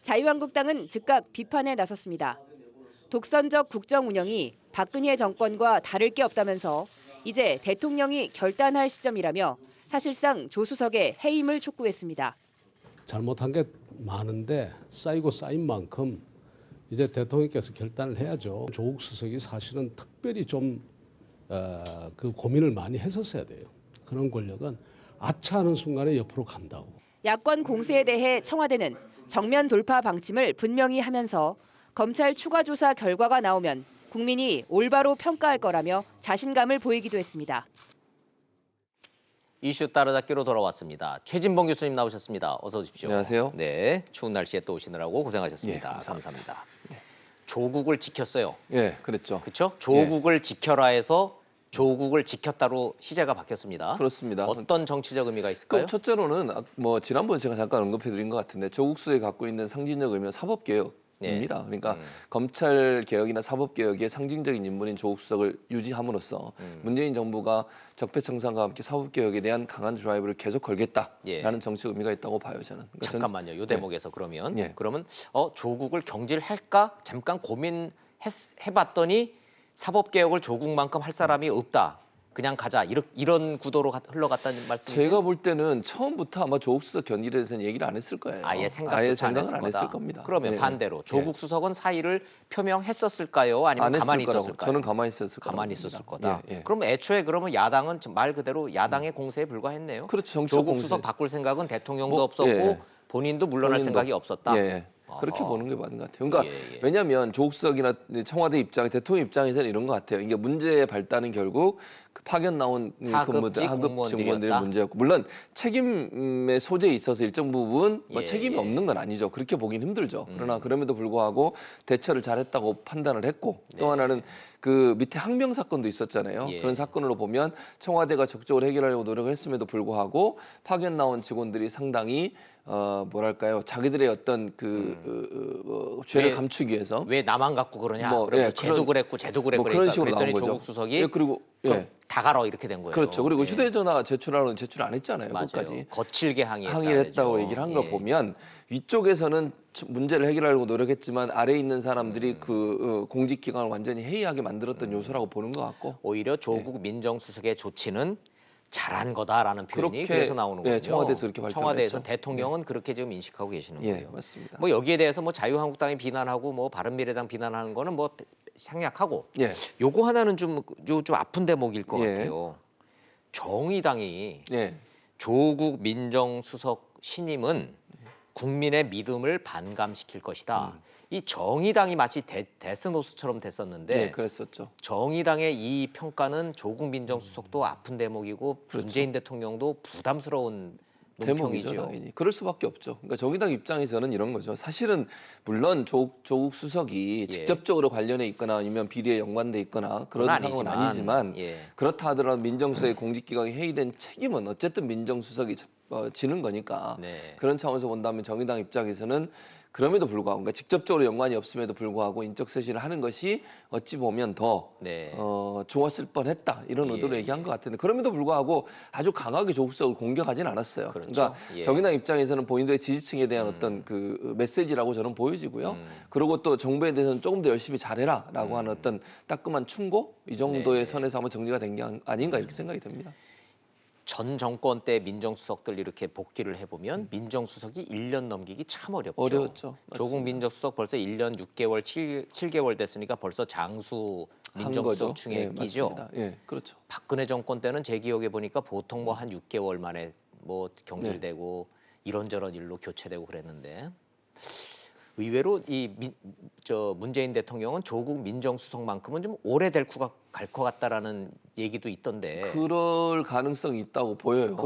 자유한국당은 즉각 비판에 나섰습니다. 독선적 국정 운영이 박근혜 정권과 다를 게 없다면서 이제 대통령이 결단할 시점이라며 사실상 조수석의 해임을 촉구했습니다. 잘못한 게 많은데 쌓이고 쌓인 만큼 이제 대통령께서 결단을 해야죠. 조국 수석이 사실은 특별히 좀 그 고민을 많이 했었어야 돼요. 그런 권력은 아차하는 순간에 옆으로 간다고. 야권 공세에 대해 청와대는 정면 돌파 방침을 분명히 하면서 검찰 추가 조사 결과가 나오면 국민이 올바로 평가할 거라며 자신감을 보이기도 했습니다. 이슈 따라잡기로 돌아왔습니다. 최진봉 교수님 나오셨습니다. 어서 오십시오. 안녕하세요. 네, 추운 날씨에 또 오시느라고 고생하셨습니다. 감사합니다. 조국을 지켰어요. 예, 그랬죠. 그렇죠? 조국을 지켜라 해서 조국을 지켰다로 시제가 바뀌었습니다. 그렇습니다. 어떤 정치적 의미가 있을까요? 그럼 첫째로는 뭐 지난번에 제가 잠깐 언급해드린 것 같은데 조국 수석이 갖고 있는 상징적 의미는 사법개혁입니다. 그러니까 검찰 개혁이나 사법개혁의 상징적인 인물인 조국 수석을 유지함으로써 문재인 정부가 적폐청산과 함께 사법개혁에 대한 강한 드라이브를 계속 걸겠다라는 정치 의미가 있다고 봐요, 저는. 그러니까 잠깐만요. 이 대목에서 그러면 예. 그러면 조국을 경질할까 잠깐 고민해봤더니 사법개혁을 조국만큼 할 사람이 없다. 그냥 가자. 이런 구도로 흘러갔다는 말씀이세요? 제가 볼 때는 처음부터 아마 조국 수석 견일에 대해서는 얘기를 안 했을 거예요. 아예 생각조차 안 했을 안 거다. 했을 겁니다. 그러면 네. 반대로 조국 수석은 사의를 표명했었을까요? 아니면 안 가만히 했을 거라고. 있었을까요? 저는 가만히 있었을 거라고 가만히 봅니다. 있었을 거다. 예, 예. 그럼 애초에 그러면 야당은 말 그대로 야당의 공세에 불과했네요. 그렇죠. 정치적 조국 공세. 수석 바꿀 생각은 대통령도 뭐, 없었고 예. 본인도 물러날 본인도. 생각이 없었다. 예. 그렇게 아하. 보는 게 맞는 것 같아요. 그러니까 예, 예. 왜냐하면 조국 수석이나 청와대 입장, 대통령 입장에서는 이런 것 같아요. 이게 문제의 발단은 결국 그 파견 나온 하급직 하급 공무원들이었다. 직원들의 문제였고, 물론 책임의 소재에 있어서 일정 부분 뭐 예, 책임이 예. 없는 건 아니죠. 그렇게 보긴 힘들죠. 그러나 그럼에도 불구하고 대처를 잘했다고 판단을 했고, 또 하나는 그 밑에 항명 사건도 있었잖아요. 예. 그런 사건으로 보면 청와대가 적극적으로 해결하려고 노력을 했음에도 불구하고 파견 나온 직원들이 상당히 뭐랄까요, 자기들의 어떤 죄를 왜- 감추기 위해서 왜 나만 갖고 그러냐? 뭐, 그래서 예, 쟤도 그랬고 쟤도 그랬고 뭐 그런 식으로 그랬더니 나온 거죠. 조국 수석이 예, 그리고 그럼 다 가라 이렇게 된 거예요. 그렇죠. 그리고 예. 휴대전화 제출하는 제출 안 했잖아요. 맞아요. 끝까지 거칠게 항의했다. 항의를 했다고 그러죠. 얘기를 한 거 예. 보면 위쪽에서는 문제를 해결하려고 노력했지만 아래에 있는 사람들이 그 공직기관을 완전히 해이하게 만들었던 요소라고 보는 것 같고, 오히려 조국 민정수석의 조치는 잘한 거다라는 표현이 그렇게, 그래서 나오는 거예요. 청와대에서 그렇게 발표를 청와대에서 했죠. 대통령은 그렇게 지금 인식하고 계시는 예, 거예요. 맞습니다. 뭐 여기에 대해서 뭐 자유한국당이 비난하고 뭐 바른미래당 비난하는 거는 뭐 생략하고 예. 요거 하나는 좀 아픈 대목일 것 예. 같아요. 정의당이 예. 조국 민정수석 신임은 국민의 믿음을 반감시킬 것이다. 이 정의당이 마치 데스노트처럼 됐었는데 예, 그랬었죠. 정의당의 이 평가는 조국 민정수석도 아픈 대목이고 문재인 대통령도 부담스러운 대목이죠, 논평이죠. 당연히. 그럴 수밖에 없죠. 그러니까 정의당 입장에서는 이런 거죠. 사실은 물론 조국 수석이 예. 직접적으로 관련해 있거나 아니면 비리에 연관돼 있거나 그런 그건 상황은 아니지만 예. 그렇다 하더라도 민정수석의 공직기강이 해이된 책임은 어쨌든 민정수석이 지는 거니까 네. 그런 차원에서 본다면 정의당 입장에서는 그럼에도 불구하고, 그러니까 직접적으로 연관이 없음에도 불구하고 인적 쇄신을 하는 것이 어찌 보면 더 네. 좋았을 뻔했다 이런 의도로 예, 얘기한 것 같은데, 그럼에도 불구하고 아주 강하게 조국 수석을 공격하진 않았어요. 그렇죠. 그러니까 예. 정의당 입장에서는 본인들의 지지층에 대한 어떤 그 메시지라고 저는 보여지고요. 그리고 또 정부에 대해서는 조금 더 열심히 잘해라라고 하는 어떤 따끔한 충고 이 정도의 네. 선에서 아마 정리가 된 게 아닌가 이렇게 생각이 됩니다. 전 정권 때 민정수석들 이렇게 복귀를 해보면 민정수석이 1년 넘기기 참 어렵죠. 어려웠죠. 조국 맞습니다. 민정수석 벌써 1년 6개월, 7개월 됐으니까 벌써 장수 한 민정수석 거죠. 중에 예, 끼죠. 맞습니다. 예, 그렇죠. 박근혜 정권 때는 제 기억에 보니까 보통 뭐 한 6개월 만에 뭐 경질되고 이런저런 일로 교체되고 그랬는데 의외로 문재인 대통령은 조국 민정수석만큼은 좀 오래 갈 것 같다라는 얘기도 있던데. 그럴 가능성이 있다고 보여요.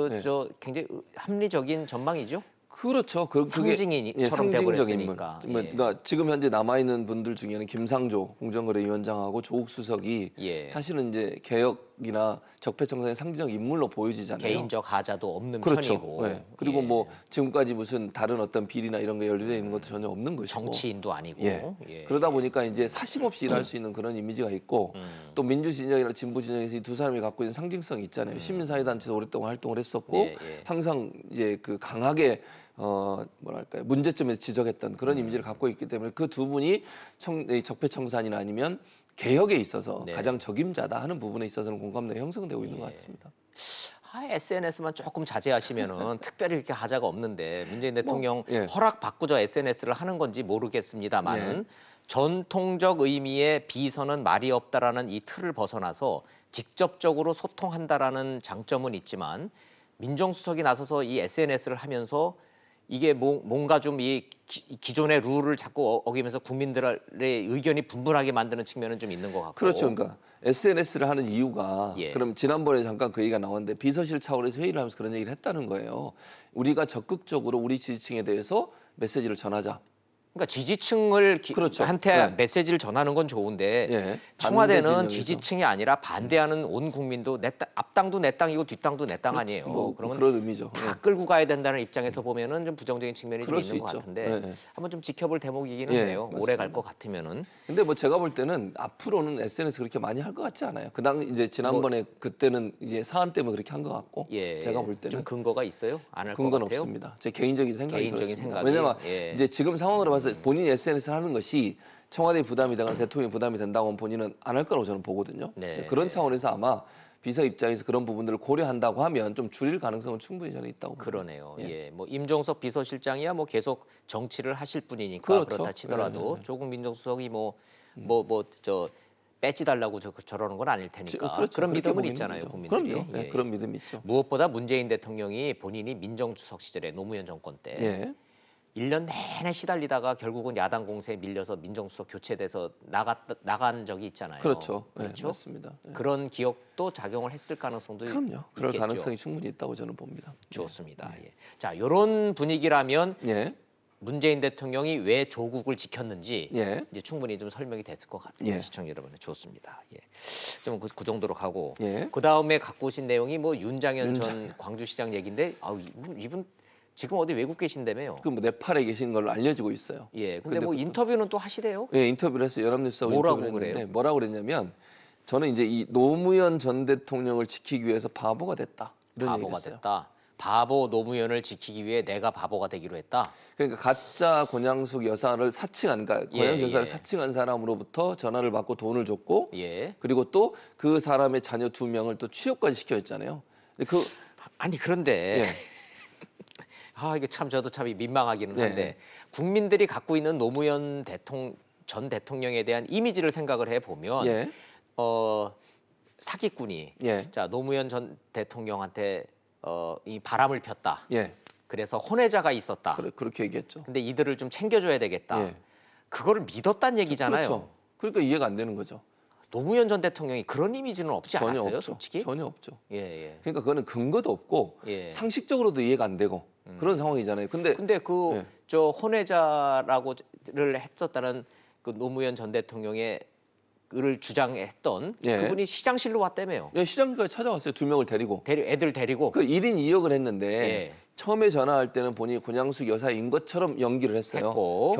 네. 굉장히 합리적인 전망이죠. 그렇죠. 그게 상징인처럼 돼버렸으니까. 인물. 예. 그러니까 지금 현재 남아 있는 분들 중에는 김상조 공정거래위원장하고 조국 수석이 예. 사실은 이제 개혁 적이나 적폐청산의 상징적 인물로 보여지잖아요. 개인적 하자도 없는 그렇죠. 편이고. 네. 그리고 예. 뭐 지금까지 무슨 다른 어떤 비리나 이런 게 연루되어 있는 것도 전혀 없는 것이고. 정치인도 아니고. 예. 예. 그러다 보니까 이제 사심없이 일할 수 있는 그런 이미지가 있고 또 민주 진영이나 진보 진영에서 이 두 사람이 갖고 있는 상징성이 있잖아요. 시민사회단체에서 오랫동안 활동을 했었고 예, 예. 항상 이제 그 강하게 뭐랄까요 문제점에 지적했던 그런 이미지를 갖고 있기 때문에 그 두 분이 이 적폐청산이나 아니면 개혁에 있어서 네. 가장 적임자다 하는 부분에 있어서는 공감대가 형성되고 있는 것 같습니다. SNS만 조금 자제하시면은 특별히 이렇게 하자가 없는데 문재인 대통령 예. 허락 받고저 SNS를 하는 건지 모르겠습니다만은 전통적 의미의 비선은 말이 없다라는 이 틀을 벗어나서 직접적으로 소통한다라는 장점은 있지만 민정수석이 나서서 이 SNS를 하면서 이게 뭔가 좀 이 기존의 룰을 자꾸 어기면서 국민들의 의견이 분분하게 만드는 측면은 좀 있는 것 같고. 그렇죠. 그러니까 SNS를 하는 이유가 예. 그럼 지난번에 잠깐 그 얘기가 나왔는데 비서실 차원에서 회의를 하면서 그런 얘기를 했다는 거예요. 우리가 적극적으로 우리 지지층에 대해서 메시지를 전하자. 그러니까 지지층을 그렇죠. 한테 네. 메시지를 전하는 건 좋은데 예. 청와대는 반대 진영에서. 지지층이 아니라 반대하는 온 국민도 앞당도 내 땅이고 뒷땅도 내 땅 아니에요. 뭐 그러면 그런 의미죠. 다 끌고 가야 된다는 입장에서 보면은 좀 부정적인 측면이 좀 그럴 수 있는 것 있죠. 같은데 네, 네. 한번 좀 지켜볼 대목이기는 예, 해요. 오래 맞습니다. 갈 것 같으면은. 근데 뭐 제가 볼 때는 앞으로는 SNS 그렇게 많이 할 것 같지 않아요. 그당 이제 지난번에 그때는 이제 사안 때문에 그렇게 한 것 같고 예, 제가 볼 좀 때는 근거가 있어요? 안 할 것 근거는 같아요? 없습니다. 제 개인적인 생각이 개인적인 그렇습니다. 생각이, 왜냐면 예. 이제 지금 상황으로 봐서 본인이 SNS를 하는 것이 청와대에 부담이 되거나 대통령에 부담이 된다고 하면 본인은 안 할 거라고 저는 보거든요. 네. 그런 차원에서 아마 비서 입장에서 그런 부분들을 고려한다고 하면 좀 줄일 가능성은 충분히 저는 있다고 봅니다. 그러네요. 예. 예. 뭐 임종석 비서실장이야 뭐 계속 정치를 하실 분이니까 그렇죠. 그렇다 치더라도 네. 조국 민정수석이 저 배지 달라고 저러는 건 아닐 테니까 그렇죠. 그런 그렇게 믿음은 보는 있잖아요, 거죠. 국민들이. 그럼요. 네, 예. 그런 믿음이 있죠. 무엇보다 문재인 대통령이 본인이 민정수석 시절에 노무현 정권 때 예. 1년 내내 시달리다가 결국은 야당 공세에 밀려서 민정수석 교체돼서 나간 적이 있잖아요. 그렇죠. 그렇죠? 네, 맞습니다. 예. 그런 기억도 작용을 했을 가능성도 그럼요. 그럴 있겠죠. 가능성이 충분히 있다고 저는 봅니다. 좋습니다. 예. 자, 이런 분위기라면 예. 문재인 대통령이 왜 조국을 지켰는지 예. 이제 충분히 좀 설명이 됐을 것 같아요. 예. 시청자 여러분, 좋습니다. 예. 좀 그 정도로 가고 예. 그 다음에 갖고 오신 내용이 뭐 윤장현 전 윤장현. 광주시장 얘기인데, 이분 지금 어디 외국 계신다며요? 그 뭐 네팔에 계신 걸로 알려지고 있어요. 예. 근데 근데 뭐 인터뷰는 또 하시대요? 예, 인터뷰를 했어요. 연합뉴스하고 뭐라고 인터뷰를 했는데 그래요? 뭐라고 그랬냐면 저는 이제 이 노무현 전 대통령을 지키기 위해서 바보가 됐다. 이런 얘기를 바보가 했어요. 됐다. 바보 노무현을 지키기 위해 내가 바보가 되기로 했다. 그러니까 가짜 권양숙 여사를 사칭한, 그러니까 예, 권양숙 여사를 예. 사칭한 사람으로부터 전화를 받고 돈을 줬고, 예. 그리고 또 그 사람의 자녀 2명을 또 취업까지 시켜줬잖아요. 근데 그 아니 그런데 예. 이게 참 저도 참 민망하기는 네. 한데 국민들이 갖고 있는 노무현 전 대통령에 대한 이미지를 생각을 해 보면 예. 사기꾼이 예. 자 노무현 전 대통령한테 이 바람을 폈다. 예. 그래서 혼외자가 있었다. 그렇게 얘기했죠. 근데 이들을 좀 챙겨줘야 되겠다. 예. 그거를 믿었단 얘기잖아요. 그렇죠. 그러니까 이해가 안 되는 거죠. 노무현 전 대통령이 그런 이미지는 없지 전혀 않았어요, 없죠. 솔직히? 전혀 없죠. 예, 예. 그러니까 그거는 근거도 없고 예. 상식적으로도 이해가 안 되고 그런 상황이잖아요. 근데 근데 예. 저 혼외자라고를 했었다는 그 노무현 전 대통령의 을 주장했던 예. 그분이 시장실로 왔다며요. 예, 시장까지 찾아왔어요. 2명을 데리고. 애들 데리고. 그 1인 2역을 했는데 예. 처음에 전화할 때는 본인이 권양숙 여사인 것처럼 연기를 했어요. 했고.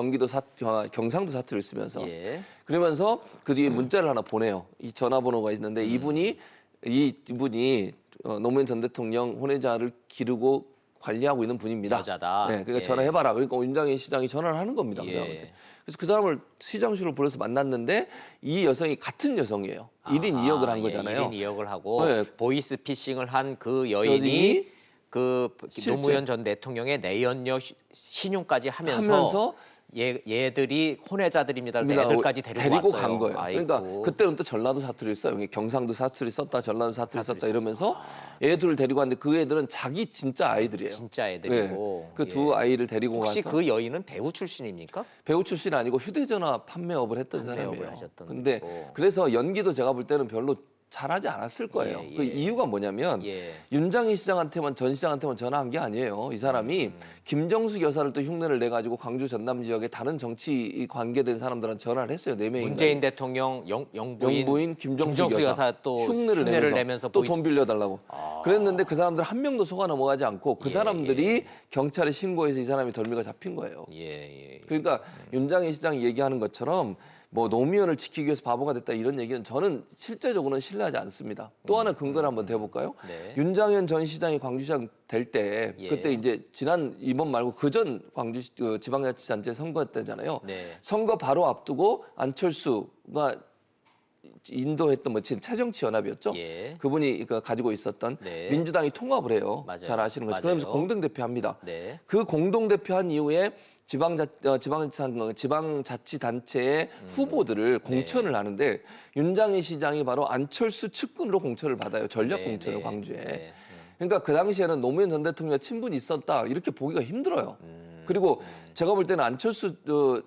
경상도 사투리를 쓰면서. 예. 그러면서 그 뒤에 문자를 하나 보내요. 이 전화번호가 있는데 이분이 노무현 전 대통령 혼외자를 기르고 관리하고 있는 분입니다. 여자다. 네, 그러니까 예. 전화해봐라. 그러니까 윤장현 시장이 전화를 하는 겁니다. 그 예. 사람한테. 그래서 그 사람을 시장실로 불러서 만났는데 이 여성이 같은 여성이에요. 1인 2역을 한 거잖아요. 1인 2역을 하고 네. 보이스피싱을 한 그 여인이 여인이 그 실제. 노무현 전 대통령의 내연녀 신용까지 하면서 얘들이 혼외자들입니다. 그래서 애들까지 데리고 왔어요. 간 거예요. 아이고. 그러니까 그때는 또 전라도 사투리를 써요. 경상도 사투리 썼다, 전라도 사투리 썼다 이러면서 애들을 데리고 왔는데 그 애들은 자기 진짜 아이들이에요. 진짜 애들이고. 그 두 아이를 데리고 혹시 가서 그 여인은 배우 출신입니까? 배우 출신이 아니고 휴대전화 판매업을 했던 판매업을 사람이에요. 하셨던 근데 분이고. 그래서 연기도 제가 볼 때는 별로 잘하지 않았을 거예요. 예, 예. 그 이유가 뭐냐면 예. 윤장희 시장한테만 전 시장한테만 전화한 게 아니에요. 이 사람이 김정숙 여사를 또 흉내를 내 가지고 광주 전남 지역에 다른 정치 관계된 사람들한테 전화를 했어요. 4명이. 문재인 대통령 영부인 김정숙 여사 또 흉내를 내면서 또 돈 빌려달라고. 그랬는데 그 사람들 한 명도 속아 넘어가지 않고 그 예, 사람들이 경찰에 신고해서 이 사람이 덜미가 잡힌 거예요. 예. 그러니까 윤장희 시장이 얘기하는 것처럼 뭐 노무현을 지키기 위해서 바보가 됐다 이런 얘기는 저는 실제적으로는 신뢰하지 않습니다. 또 하나 근거를 한번 대볼까요? 네. 윤장현 전 시장이 광주시장 될 때 예. 그때 이제 이번 말고 그전 광주 지방자치단체 선거 때잖아요. 네. 선거 바로 앞두고 안철수가 인도했던 뭐 새정치연합이었죠. 예. 그분이 가지고 있었던 네. 민주당이 통합을 해요. 맞아요. 잘 아시는 거죠. 맞아요. 그러면서 공동대표합니다. 네. 그 공동대표한 이후에 지방자치단체의 후보들을 공천을 하는데 윤장희 시장이 바로 안철수 측근으로 공천을 받아요. 전략 공천을 광주에. 네. 그러니까 그 당시에는 노무현 전 대통령과 친분이 있었다 이렇게 보기가 힘들어요. 그리고 제가 볼 때는 안철수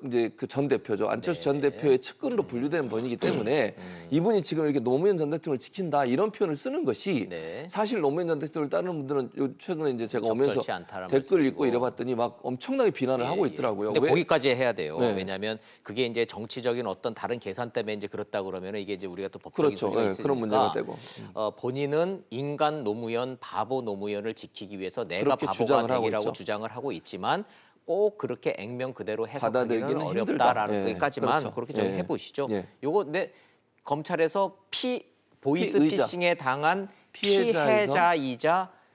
이제 그 전 대표죠. 안철수 전 대표의 측근으로 분류되는 분이기 때문에 이분이 지금 이렇게 노무현 전 대통령을 지킨다 이런 표현을 쓰는 것이 네. 사실 노무현 전 대통령을 따르는 분들은 최근에 이제 제가 오면서 적절치 않다라는 댓글 말씀이시고. 읽고 이래봤더니 막 엄청나게 비난을 하고 있더라고요. 근데 왜? 거기까지 해야 돼요. 네. 왜냐하면 그게 이제 정치적인 어떤 다른 계산 때문에 이제 그렇다 그러면 이게 이제 우리가 또 법적인 그렇죠. 소지가 예, 있으니까 그런 문제가 되고. 본인은 인간 노무현, 바보 노무현을 지키기 위해서 내가 그렇게 바보가 주장을 하고 되기라고 있죠. 주장을 하고 있지만 꼭 그렇게 액면 그대로 해석하기는 받아들이기는 어렵다라는 힘들다. 예, 것까지만 그렇죠. 그렇게 좀 예. 해보시죠. 예. 요거 내 검찰에서 보이스 피의자. 피싱에 당한 피해자에서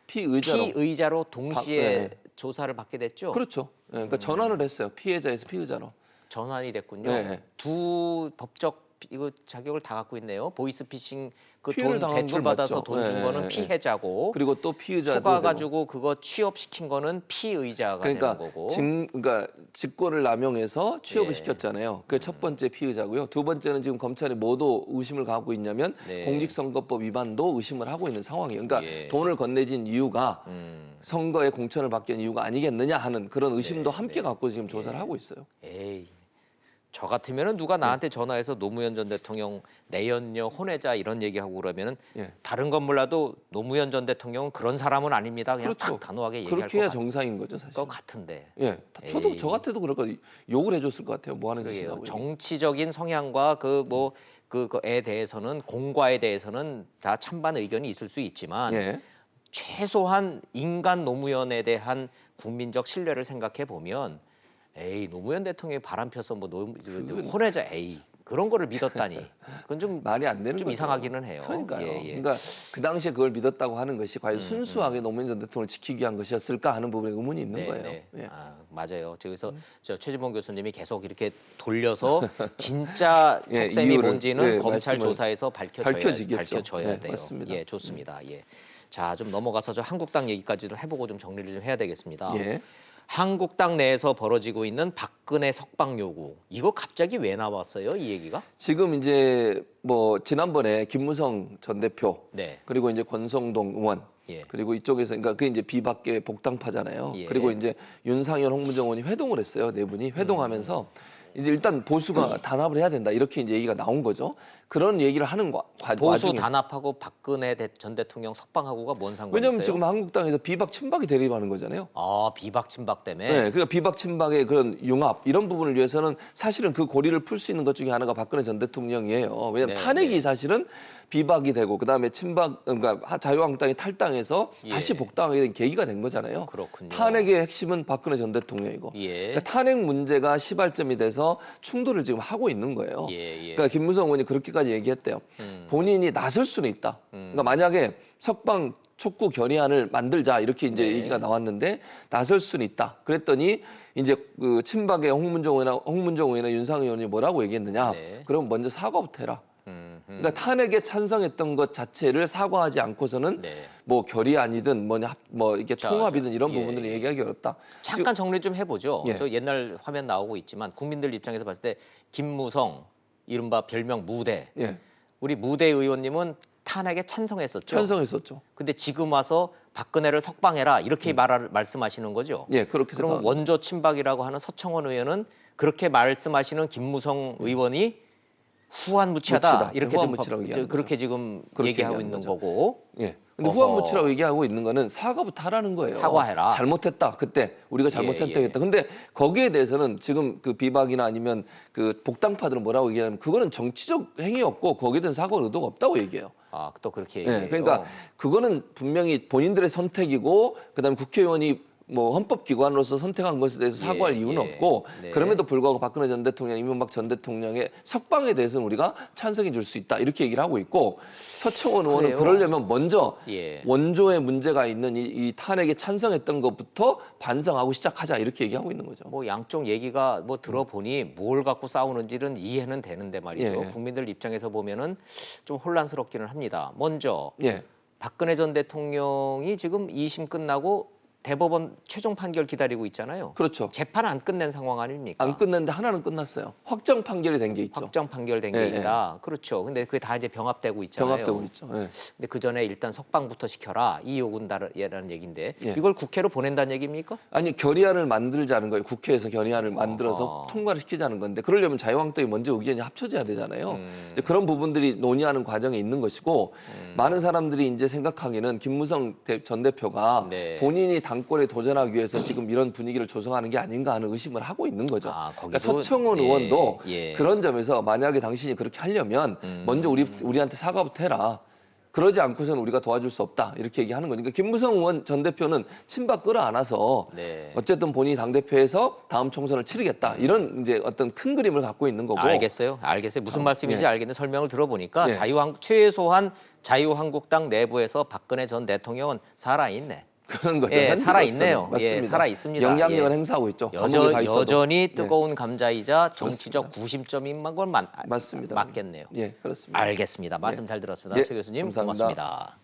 피의자로. 피의자로 동시에 예. 조사를 받게 됐죠. 그렇죠. 예, 그러니까 전환을 했어요. 피해자에서 피의자로. 전환이 됐군요. 네. 두 법적 이거 자격을 다 갖고 있네요. 보이스피싱 그 피해를 돈 당한 건 대출 받아서 맞죠. 돈 준 네, 거는 네, 피해자고 그리고 또 피의자도 속아 되고. 가지고 그거 취업시킨 거는 피의자가 그러니까 되는 거고. 그러니까 직권을 남용해서 취업을 예. 시켰잖아요. 그게 첫 번째 피의자고요. 두 번째는 지금 검찰이 뭐도 의심을 갖고 있냐면 네. 공직선거법 위반도 의심을 하고 있는 상황이에요. 그러니까 예. 돈을 건네진 이유가 선거에 공천을 받기 위한 이유가 아니겠느냐 하는 그런 의심도 함께 갖고 지금 조사를 하고 있어요. 에이. 저 같으면은 누가 나한테 전화해서 노무현 전 대통령 내연녀 혼외자 이런 얘기하고 그러면은 예. 다른 건 몰라도 노무현 전 대통령은 그런 사람은 아닙니다. 그냥 그렇죠. 딱 단호하게 얘기할 그렇게 해야 것 정상인 거죠, 사실. 같은데. 예, 저도 에이. 저 같아도 그럴 거 욕을 해줬을 것 같아요. 뭐 하는 짓이냐고. 그러게요. 정치적인 성향과 그에 대해서는 공과에 대해서는 다 찬반 의견이 있을 수 있지만 예. 최소한 인간 노무현에 대한 국민적 신뢰를 생각해 보면 에이 노무현 대통령이 바람 펴서 뭐 혼외자 에이 그런 거를 믿었다니 그건 좀 말이 안 되는 좀 거죠. 이상하기는 해요. 그러니까요. 예, 예. 그러니까 그 당시에 그걸 믿었다고 하는 것이 과연 순수하게 노무현 전 대통령을 지키기 위한 것이었을까 하는 부분에 의문이 있는 네, 거예요. 네. 예. 맞아요. 그래서 저 최지봉 교수님이 계속 이렇게 돌려서 진짜 예, 속셈이 이유를, 뭔지는 예, 검찰 말씀을 조사에서 밝혀지겠죠. 밝혀져야 예, 돼요. 맞습니다. 예, 좋습니다. 예. 자, 좀 넘어가서 저 한국당 얘기까지도 해보고 좀 정리를 좀 해야 되겠습니다. 예. 한국당 내에서 벌어지고 있는 박근혜 석방 요구 이거 갑자기 왜 나왔어요? 이 얘기가? 지금 이제 뭐 지난번에 김무성 전 대표 네. 그리고 이제 권성동 의원 예. 그리고 이쪽에서 그러니까 그게 이제 비박계 복당파잖아요. 예. 그리고 이제 윤상현 홍문정 의원이 회동을 했어요. 네 분이 회동하면서 이제 일단 보수가 단합을 해야 된다 이렇게 이제 얘기가 나온 거죠. 그런 얘기를 하는 보수 와중에 단합하고 박근혜 전 대통령 석방하고가 뭔 상관이 왜냐하면 있어요? 지금 한국당에서 비박 친박이 대립하는 거잖아요. 아 비박 친박 때문에. 네, 그러니까 비박 친박의 그런 융합 이런 부분을 위해서는 사실은 그 고리를 풀 수 있는 것 중에 하나가 박근혜 전 대통령이에요. 왜냐하면 네, 탄핵이 네. 사실은 비박이 되고 그다음에 친박 그러니까 자유한국당이 탈당해서 예. 다시 복당하게 된 계기가 된 거잖아요. 그렇군요. 탄핵의 핵심은 박근혜 전 대통령이고 예. 그러니까 탄핵 문제가 시발점이 돼서 충돌을 지금 하고 있는 거예요. 예, 예. 그러니까 김무성 의원이 그렇게까지 얘기했대요. 본인이 나설 수는 있다. 그러니까 만약에 석방 촉구 결의안을 만들자 이렇게 이제 네. 얘기가 나왔는데 나설 수는 있다. 그랬더니 이제 그 친박의 홍문정 의원이나 윤상현 의원이 뭐라고 얘기했느냐? 네. 그럼 먼저 사과부터 해라. 그러니까 탄핵에 찬성했던 것 자체를 사과하지 않고서는 네. 뭐 결의안이든 뭐 이게 자, 통합이든 이런 예, 부분들을 예. 얘기하기 어렵다. 잠깐 정리 좀 해보죠. 예. 저 옛날 화면 나오고 있지만 국민들 입장에서 봤을 때 김무성 이른바 별명 무대 예, 우리 무대 의원님은 탄핵에 찬성했었죠. 찬성했었죠. 근데 지금 와서 박근혜를 석방해라 이렇게 말씀하시는 거죠. 예, 그렇게 그럼 생각합니다. 원조 친박이라고 하는 서청원 의원은 그렇게 말씀하시는 김무성 의원이 후한무치하다 무치다. 이렇게 후한무치라고 얘기하는 그렇게 지금 그렇게 얘기하고 얘기하는 있는 거죠. 거고. 예. 근데 어허. 후한무치라고 얘기하고 있는 거는 사과부터 하라는 거예요. 사과해라. 잘못했다. 그때 우리가 잘못 예, 선택했다. 근데 거기에 대해서는 지금 그 비박이나 아니면 그 복당파들은 뭐라고 얘기하냐면 그거는 정치적 행위였고 거기에 대한 사과 의도가 없다고 얘기해요. 아, 또 그렇게 얘기해요. 예, 그러니까 그거는 분명히 본인들의 선택이고 그다음에 국회의원이 뭐 헌법기관으로서 선택한 것에 대해서 사과할 예, 이유는 예. 없고 네. 그럼에도 불구하고 박근혜 전 대통령, 이명박 전 대통령의 석방에 대해서는 우리가 찬성해 줄 수 있다 이렇게 얘기를 하고 있고 서청원 의원은 그래요. 그러려면 먼저 예. 원조에 문제가 있는 이 탄핵에 찬성했던 것부터 반성하고 시작하자 이렇게 얘기하고 있는 거죠. 뭐 양쪽 얘기가 뭐 들어보니 뭘 갖고 싸우는지는 이해는 되는데 말이죠. 예. 국민들 입장에서 보면은 좀 혼란스럽기는 합니다. 먼저 예. 박근혜 전 대통령이 지금 2심 끝나고 대법원 최종 판결 기다리고 있잖아요. 그렇죠. 재판 안 끝낸 상황 아닙니까? 안 끝냈는데 하나는 끝났어요. 확정 판결이 된 게 있죠. 확정 판결된 게 예, 있다. 그렇죠. 근데 그게 다 이제 병합되고 있잖아요. 병합되고 있죠. 예. 근데 그 전에 일단 석방부터 시켜라. 이 요구다라는 얘기인데 예. 이걸 국회로 보낸다는 얘기입니까? 아니 결의안을 만들자는 거예요. 국회에서 결의안을 만들어서 어허. 통과를 시키자는 건데 그러려면 자유한국당이 먼저 의견이 합쳐져야 되잖아요. 이제 그런 부분들이 논의하는 과정에 있는 것이고 많은 사람들이 이제 생각하기는 김무성 전 대표가 네. 본인이 당권에 도전하기 위해서 지금 이런 분위기를 조성하는 게 아닌가 하는 의심을 하고 있는 거죠. 아, 그러니까 거기도- 서청원 예, 의원도 예. 그런 점에서 만약에 당신이 그렇게 하려면 먼저 우리한테 사과부터 해라. 그러지 않고서는 우리가 도와줄 수 없다 이렇게 얘기하는 거니까 김무성 의원 전 대표는 친박 끌어안아서 네. 어쨌든 본인이 당대표에서 다음 총선을 치르겠다 이런 이제 어떤 큰 그림을 갖고 있는 거고 알겠어요. 무슨 말씀인지 예. 알겠는데 설명을 들어보니까 예. 최소한 자유한국당 내부에서 박근혜 전 대통령은 살아있네. 그런 거죠. 예, 현재로서는. 살아있네요. 맞습니다. 예, 살아있습니다. 영향력을 예. 행사하고 있죠. 감옥에 가 있어도. 여전히 네. 뜨거운 감자이자 정치적 구심점인 건 맞습니다. 맞겠네요. 예, 그렇습니다. 알겠습니다. 말씀 잘 들었습니다. 예, 최 교수님 감사합니다. 고맙습니다.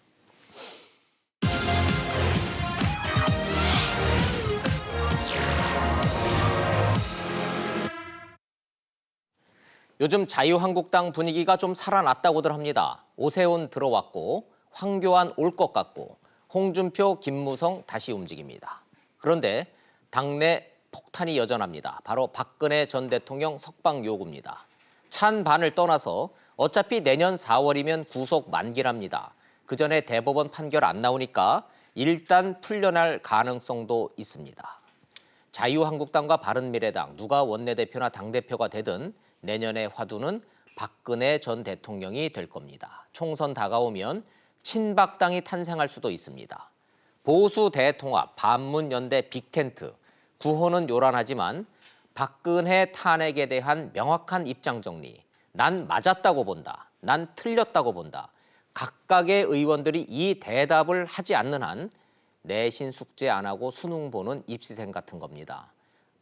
요즘 자유한국당 분위기가 좀 살아났다고들 합니다. 오세훈 들어왔고 황교안 올 것 같고 홍준표, 김무성 다시 움직입니다. 그런데 당내 폭탄이 여전합니다. 바로 박근혜 전 대통령 석방 요구입니다. 찬반을 떠나서 어차피 내년 4월이면 구속 만기랍니다. 그 전에 대법원 판결 안 나오니까 일단 풀려날 가능성도 있습니다. 자유한국당과 바른미래당 누가 원내대표나 당대표가 되든 내년의 화두는 박근혜 전 대통령이 될 겁니다. 총선 다가오면 친박당이 탄생할 수도 있습니다. 보수 대통합, 반문연대 빅텐트, 구호는 요란하지만 박근혜 탄핵에 대한 명확한 입장 정리, 난 맞았다고 본다, 난 틀렸다고 본다. 각각의 의원들이 이 대답을 하지 않는 한 내신 숙제 안 하고 수능 보는 입시생 같은 겁니다.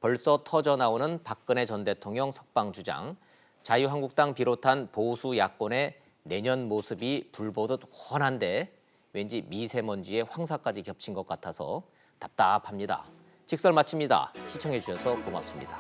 벌써 터져나오는 박근혜 전 대통령 석방 주장, 자유한국당 비롯한 보수 야권의 내년 모습이 불보듯 훤한데 왠지 미세먼지에 황사까지 겹친 것 같아서 답답합니다. 직설 마칩니다. 시청해 주셔서 고맙습니다.